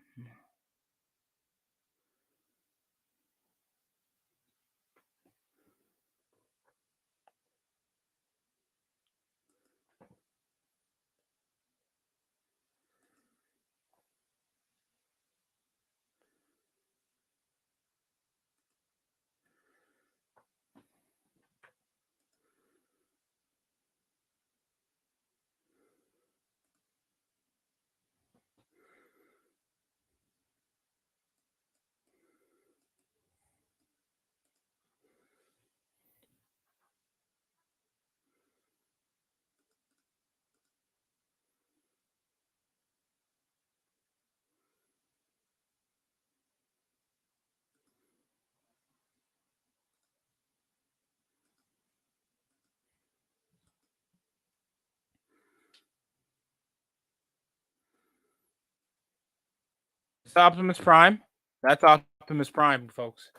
It's Optimus Prime. That's Optimus Prime, folks.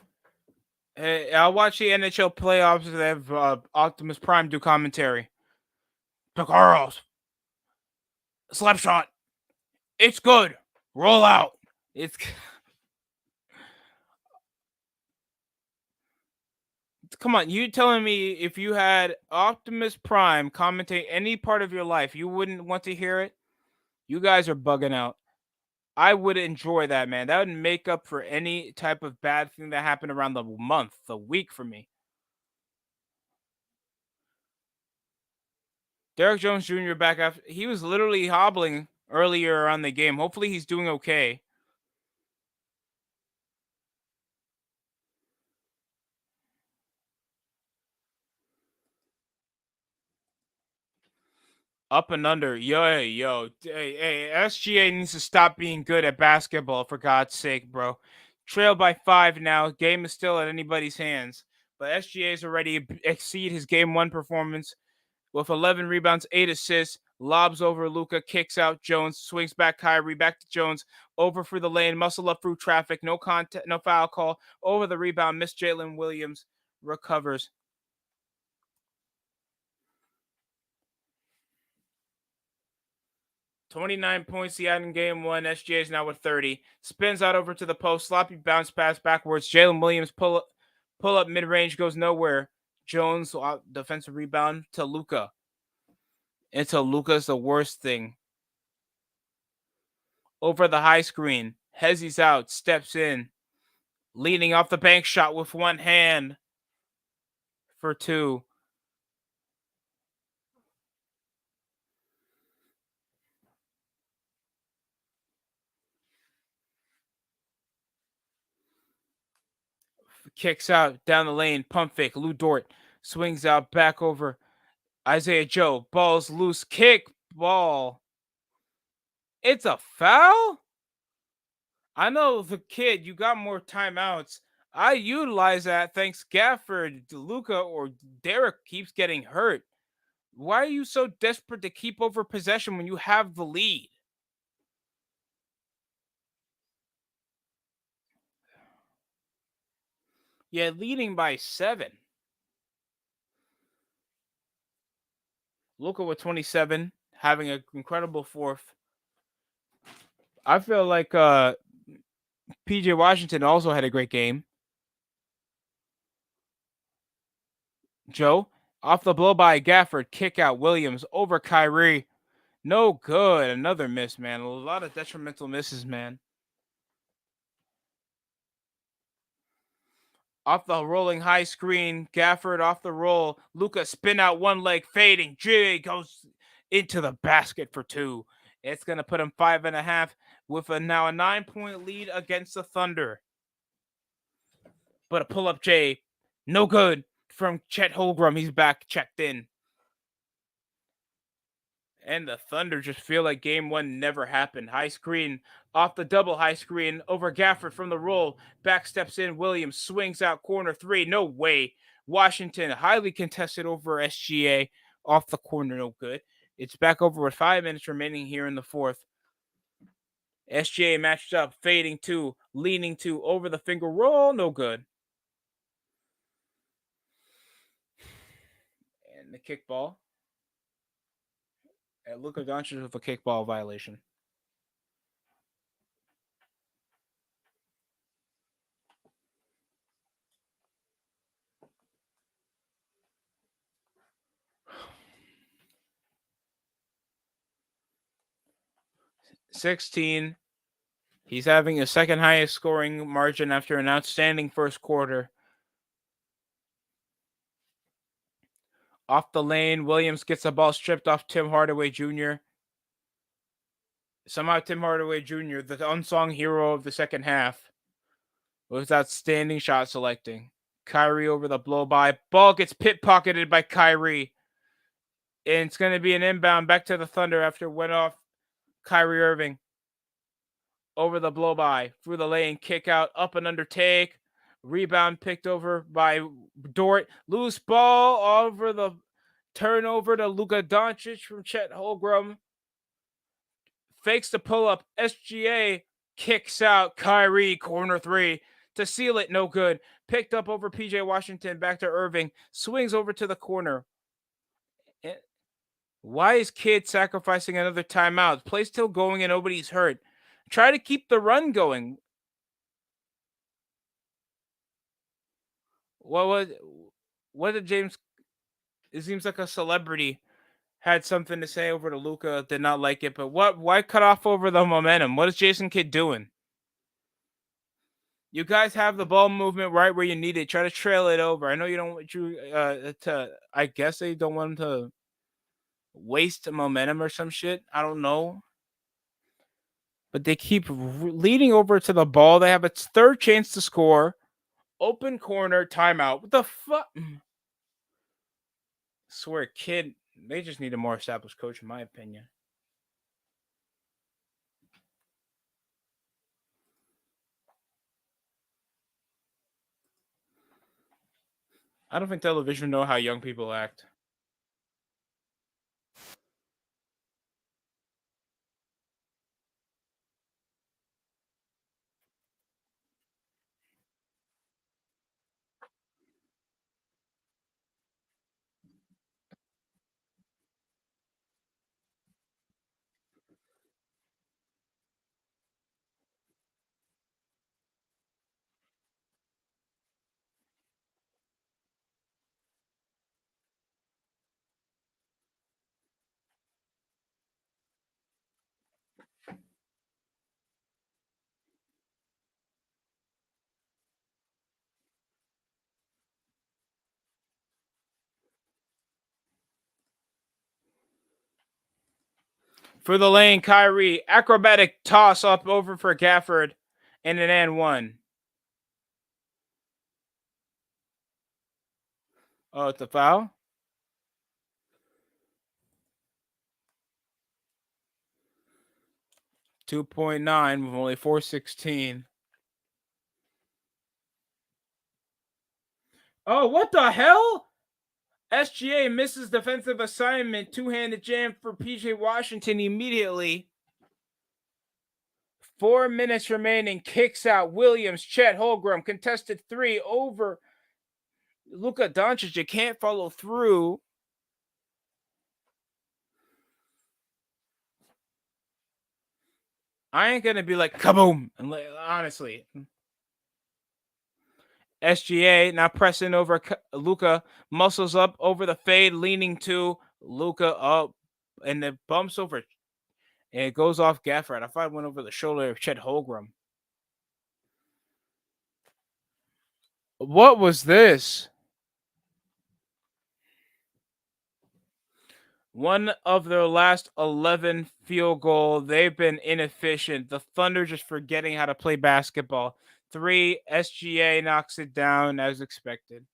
Hey, I'll watch the NHL playoffs if they have Optimus Prime do commentary. Picaro, slap shot. It's good. Roll out. It's come on. You telling me if you had Optimus Prime commentate any part of your life, you wouldn't want to hear it? You guys are bugging out. I would enjoy that, man. That would make up for any type of bad thing that happened around the month, the week for me. Derek Jones Jr. back after he was literally hobbling earlier on the game. Hopefully he's doing okay. Up and under. Hey, SGA needs to stop being good at basketball, for God's sake, bro. Trail by 5 now. Game is still at anybody's hands. But SGA's already exceed his game 1 performance with 11 rebounds, 8 assists, lobs over Luca, kicks out Jones, swings back Kyrie, back to Jones, over for the lane, muscle up through traffic, no contact, no foul call, over the rebound, miss Jalen Williams, recovers. 29 points he had in game 1. SGA is now with 30. Spins out over to the post. Sloppy bounce pass backwards. Jalen Williams pull up mid range goes nowhere. Jones defensive rebound to Luca. Until Luca's the worst thing. Over the high screen. Hezzy's out. Steps in. Leaning off the bank shot with one hand for 2. Kicks out down the lane. Pump fake. Lou Dort swings out back over Isaiah Joe. Ball's loose. Kick ball. It's a foul? I know the kid, you got more timeouts. I utilize that thanks Gafford, Luca, or Derek keeps getting hurt. Why are you so desperate to keep over possession when you have the lead? Yeah, leading by 7. Luca with 27, having an incredible fourth. I feel like PJ Washington also had a great game. Joe, off the blow by Gafford, kick out Williams over Kyrie. No good. Another miss, man. A lot of detrimental misses, man. Off the rolling high screen, Gafford off the roll. Luca spin out one leg, fading. Jay goes into the basket for 2. It's gonna put him 5.5 with now a 9-point lead against the Thunder. But a pull up J, no good from Chet Holmgren. He's back checked in. And the Thunder just feel like game one never happened. High screen off the double high screen over Gafford from the roll. Back steps in. Williams swings out corner three. No way. Washington highly contested over SGA off the corner. No good. It's back over with 5 minutes remaining here in the fourth. SGA matched up, fading two, leaning two, over the finger roll. No good. And the kickball. And Luka Doncic with a kickball violation. $16. He's having his second highest scoring margin after an outstanding first quarter. Off the lane, Williams gets the ball stripped off Tim Hardaway Jr. Somehow Tim Hardaway Jr., the unsung hero of the second half, with outstanding shot selecting. Kyrie over the blow by. Ball gets pit pocketed by Kyrie. And it's going to be an inbound back to the Thunder after it went off Kyrie Irving. Over the blow by. Through the lane. Kick out. Up and under take. Rebound picked over by Dort. Loose ball over the turnover to Luka Doncic from Chet Holmgren. Fakes the pull up. SGA kicks out. Kyrie corner three to seal it. No good. Picked up over PJ Washington. Back to Irving. Swings over to the corner. Why is Kidd sacrificing another timeout? Play still going and nobody's hurt. Try to keep the run going. What did James? It seems like a celebrity had something to say over to Luka. Did not like it, but what? Why cut off over the momentum? What is Jason Kidd doing? You guys have the ball movement right where you need it. Try to trail it over. I know you don't want you to. I guess they don't want him to waste momentum or some shit. I don't know. But they keep leading over to the ball. They have a third chance to score. Open corner, timeout. What the fuck? Swear, Kid, they just need a more established coach, in my opinion. I don't think television know how young people act. For the lane, Kyrie, acrobatic toss up over for Gafford, and an and one. Oh, it's a foul? 2.9 with only 4:16. Oh, what the hell? SGA misses defensive assignment. Two-handed jam for PJ Washington immediately. 4 minutes remaining. Kicks out Williams. Chet Holmgren contested three over Luka Doncic. You can't follow through. I ain't gonna be like kaboom. Honestly, SGA now pressing over Luka, muscles up over the fade, leaning to Luka up, and then bumps over, and it goes off Gafford. I thought it went over the shoulder of Chet Holmgren. What was this? One of their last 11 field goal. They've been inefficient. The Thunder just forgetting how to play basketball. 3, SGA knocks it down as expected.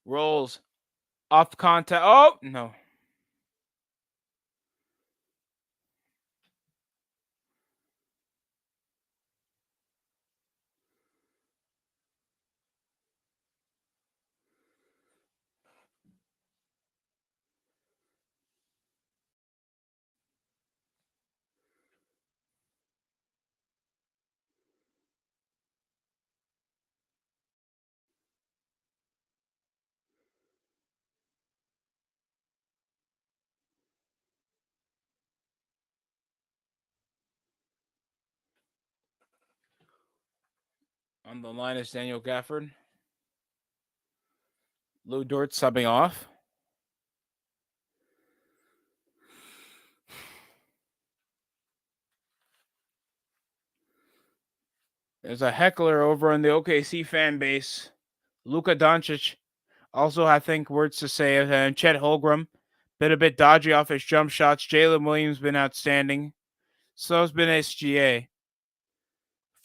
Rolls off contact. Oh no! On the line is Daniel Gafford. Lou Dort subbing off. There's a heckler over on the OKC fan base. Luka Doncic also, I think, words to say. And Chet Holmgren, been a bit dodgy off his jump shots. Jalen Williams been outstanding. So's been SGA.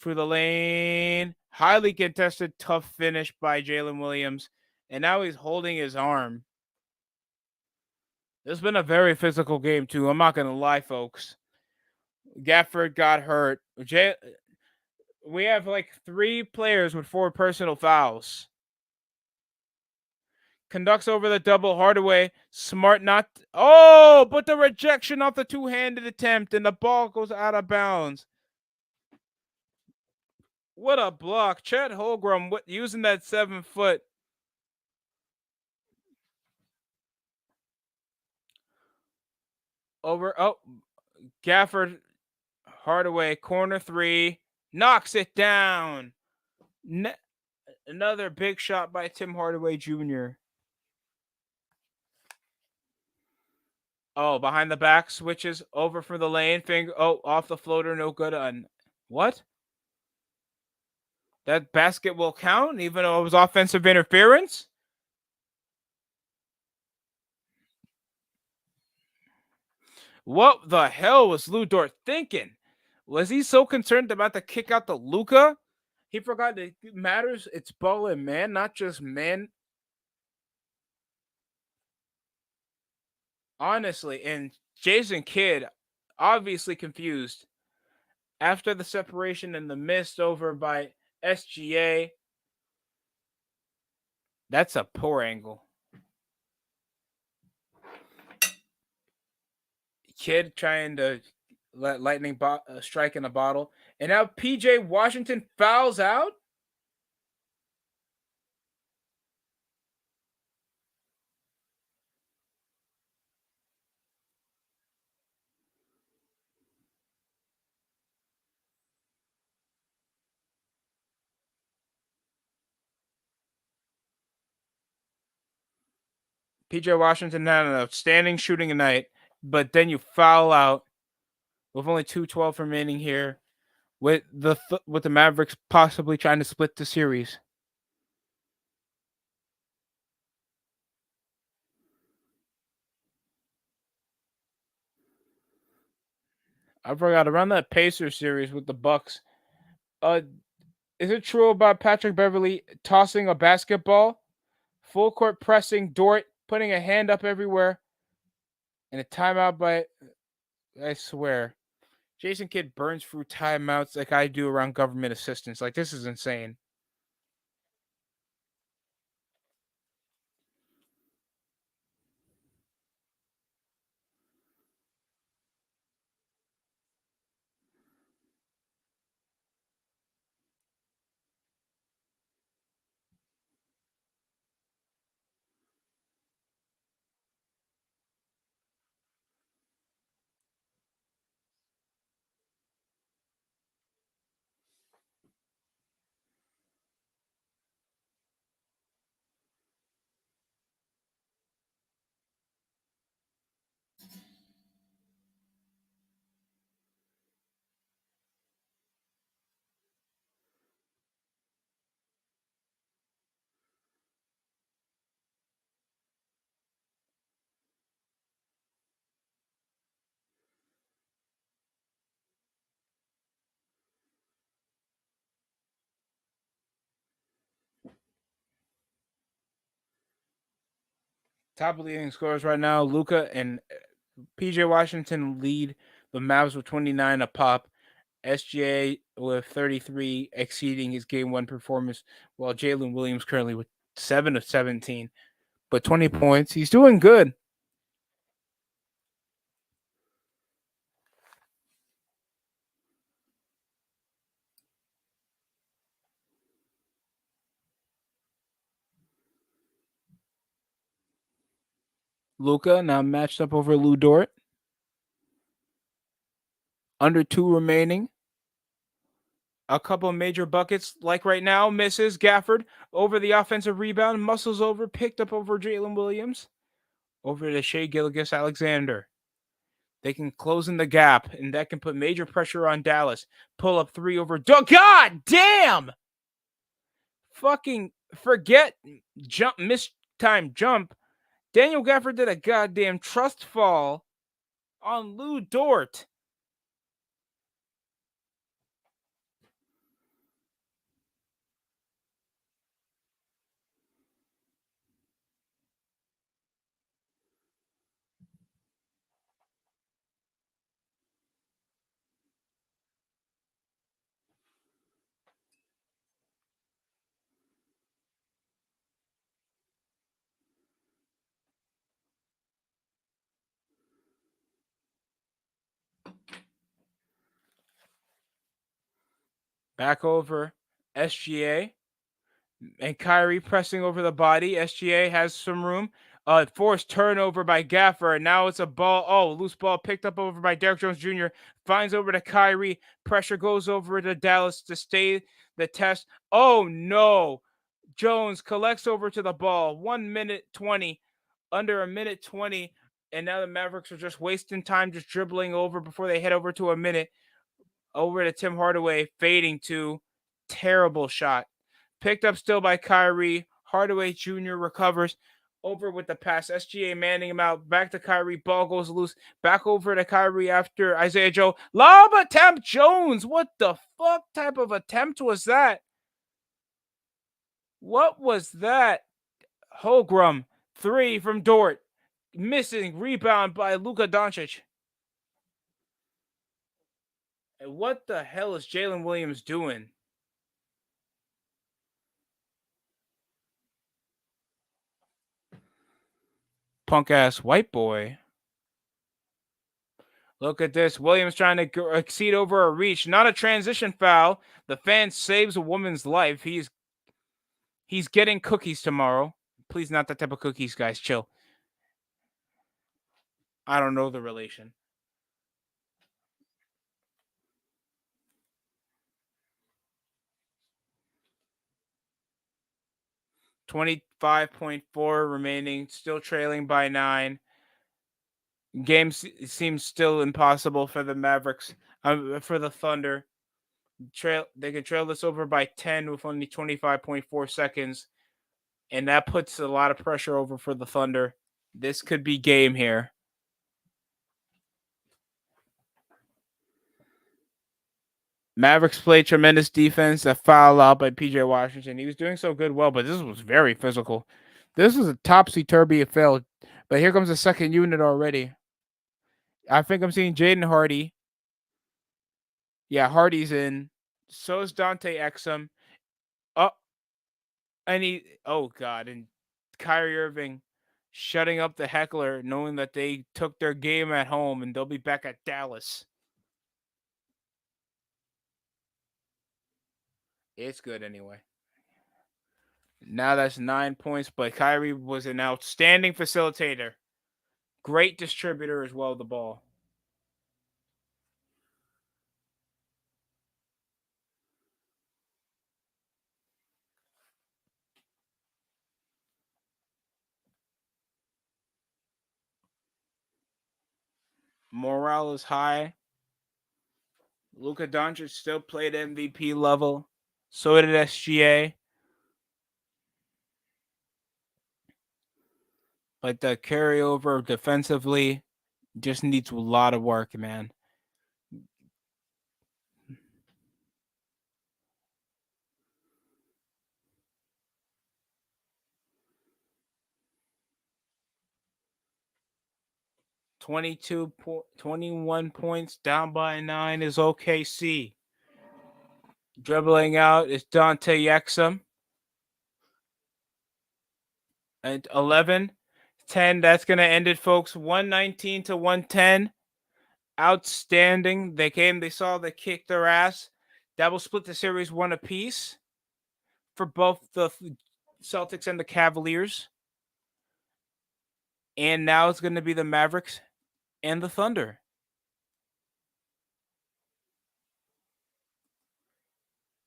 Through the lane. Highly contested, tough finish by Jalen Williams. And now he's holding his arm. This has been a very physical game, too. I'm not going to lie, folks. Gafford got hurt. We have like 3 players with 4 personal fouls. Conducts over the double Hardaway. Smart not. Oh, but the rejection off the two-handed attempt, and the ball goes out of bounds. What a block. Chet Holmgren using that 7-foot. Over. Oh, Gafford. Hardaway. Corner 3. Knocks it down. Another big shot by Tim Hardaway Jr. Oh, behind the back, switches over for the lane. Finger. Oh, off the floater, no good on. What? That basket will count, even though it was offensive interference? What the hell was Lou Dort thinking? Was he so concerned about the kick out to Luka? He forgot that it matters. It's ball and man, not just man. Honestly, and Jason Kidd obviously confused after the separation and the missed over by SGA. That's a poor angle. Kidd trying to let lightning strike in a bottle. And now PJ Washington fouls out. PJ Washington had an outstanding shooting night, but then you foul out with only 2:12 remaining here, with the Mavericks possibly trying to split the series. I forgot around that Pacers series with the Bucks. Is it true about Patrick Beverly tossing a basketball, full court pressing Dort, putting a hand up everywhere, and a timeout by? I swear, Jason Kidd burns through timeouts like I do around government assistance. Like, this is insane. Top leading scorers right now, Luca and PJ Washington lead the Mavs with 29 a pop. SGA with 33, exceeding his game one performance, while Jalen Williams currently with 7 of 17, but 20 points. He's doing good. Luca now matched up over Lou Dort. Under 2 remaining. A couple of major buckets, like right now, misses. Gafford over the offensive rebound, muscles over, picked up over Jalen Williams. Over to Shea Gilgeous-Alexander. They can close in the gap, and that can put major pressure on Dallas. Pull up 3 over. God damn! Fucking forget jump, mistime jump. Daniel Gafford did a goddamn trust fall on Lou Dort. Back over SGA. And Kyrie pressing over the body. SGA has some room. Forced turnover by Gaffer. And now it's a ball. Oh, loose ball picked up over by Derrick Jones Jr. Finds over to Kyrie. Pressure goes over to Dallas to stay the test. Oh, no. Jones collects over to the ball. 1 minute 20. Under a minute 20. And now the Mavericks are just wasting time just dribbling over before they head over to a minute. Over to Tim Hardaway. Fading to. Terrible shot. Picked up still by Kyrie. Hardaway Jr. recovers. Over with the pass. SGA manning him out. Back to Kyrie. Ball goes loose. Back over to Kyrie after Isaiah Joe. Lob attempt Jones. What the fuck type of attempt was that? What was that? Holgram. 3 from Dort. Missing. Rebound by Luka Doncic. And what the hell is Jalen Williams doing? Punk ass white boy. Look at this. Williams trying to exceed over a reach. Not a transition foul. The fan saves a woman's life. He's getting cookies tomorrow. Please, not that type of cookies, guys. Chill. I don't know the relation. $25.4 remaining. Still trailing by 9. Game seems still impossible for the Mavericks. For the Thunder. They can trail this over by 10 with only 25.4 seconds. And that puts a lot of pressure over for the Thunder. This could be game here. Mavericks played tremendous defense. A foul out by PJ Washington. He was doing so good, but this was very physical. This was a topsy-turvy affair. But here comes the second unit already. I think I'm seeing Jaden Hardy. Yeah, Hardy's in. So is Dante Exum. Oh, oh God, and Kyrie Irving shutting up the heckler, knowing that they took their game at home and they'll be back at Dallas. It's good anyway. Now that's 9 points, but Kyrie was an outstanding facilitator. Great distributor as well, the ball. Morale is high. Luka Doncic still played MVP level. So did SGA. But the carryover defensively just needs a lot of work, man. 21 points, down by 9 is OKC. Dribbling out is Dante Exum. And 11-10, that's going to end it, folks. 119 to 110. Outstanding. They came, they saw, they kicked their ass. That will split the series one apiece for both the Celtics and the Cavaliers. And now it's going to be the Mavericks and the Thunder.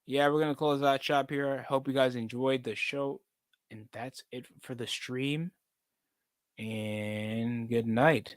Yeah, we're going to close that shop here. I hope you guys enjoyed the show. And that's it for the stream. And good night.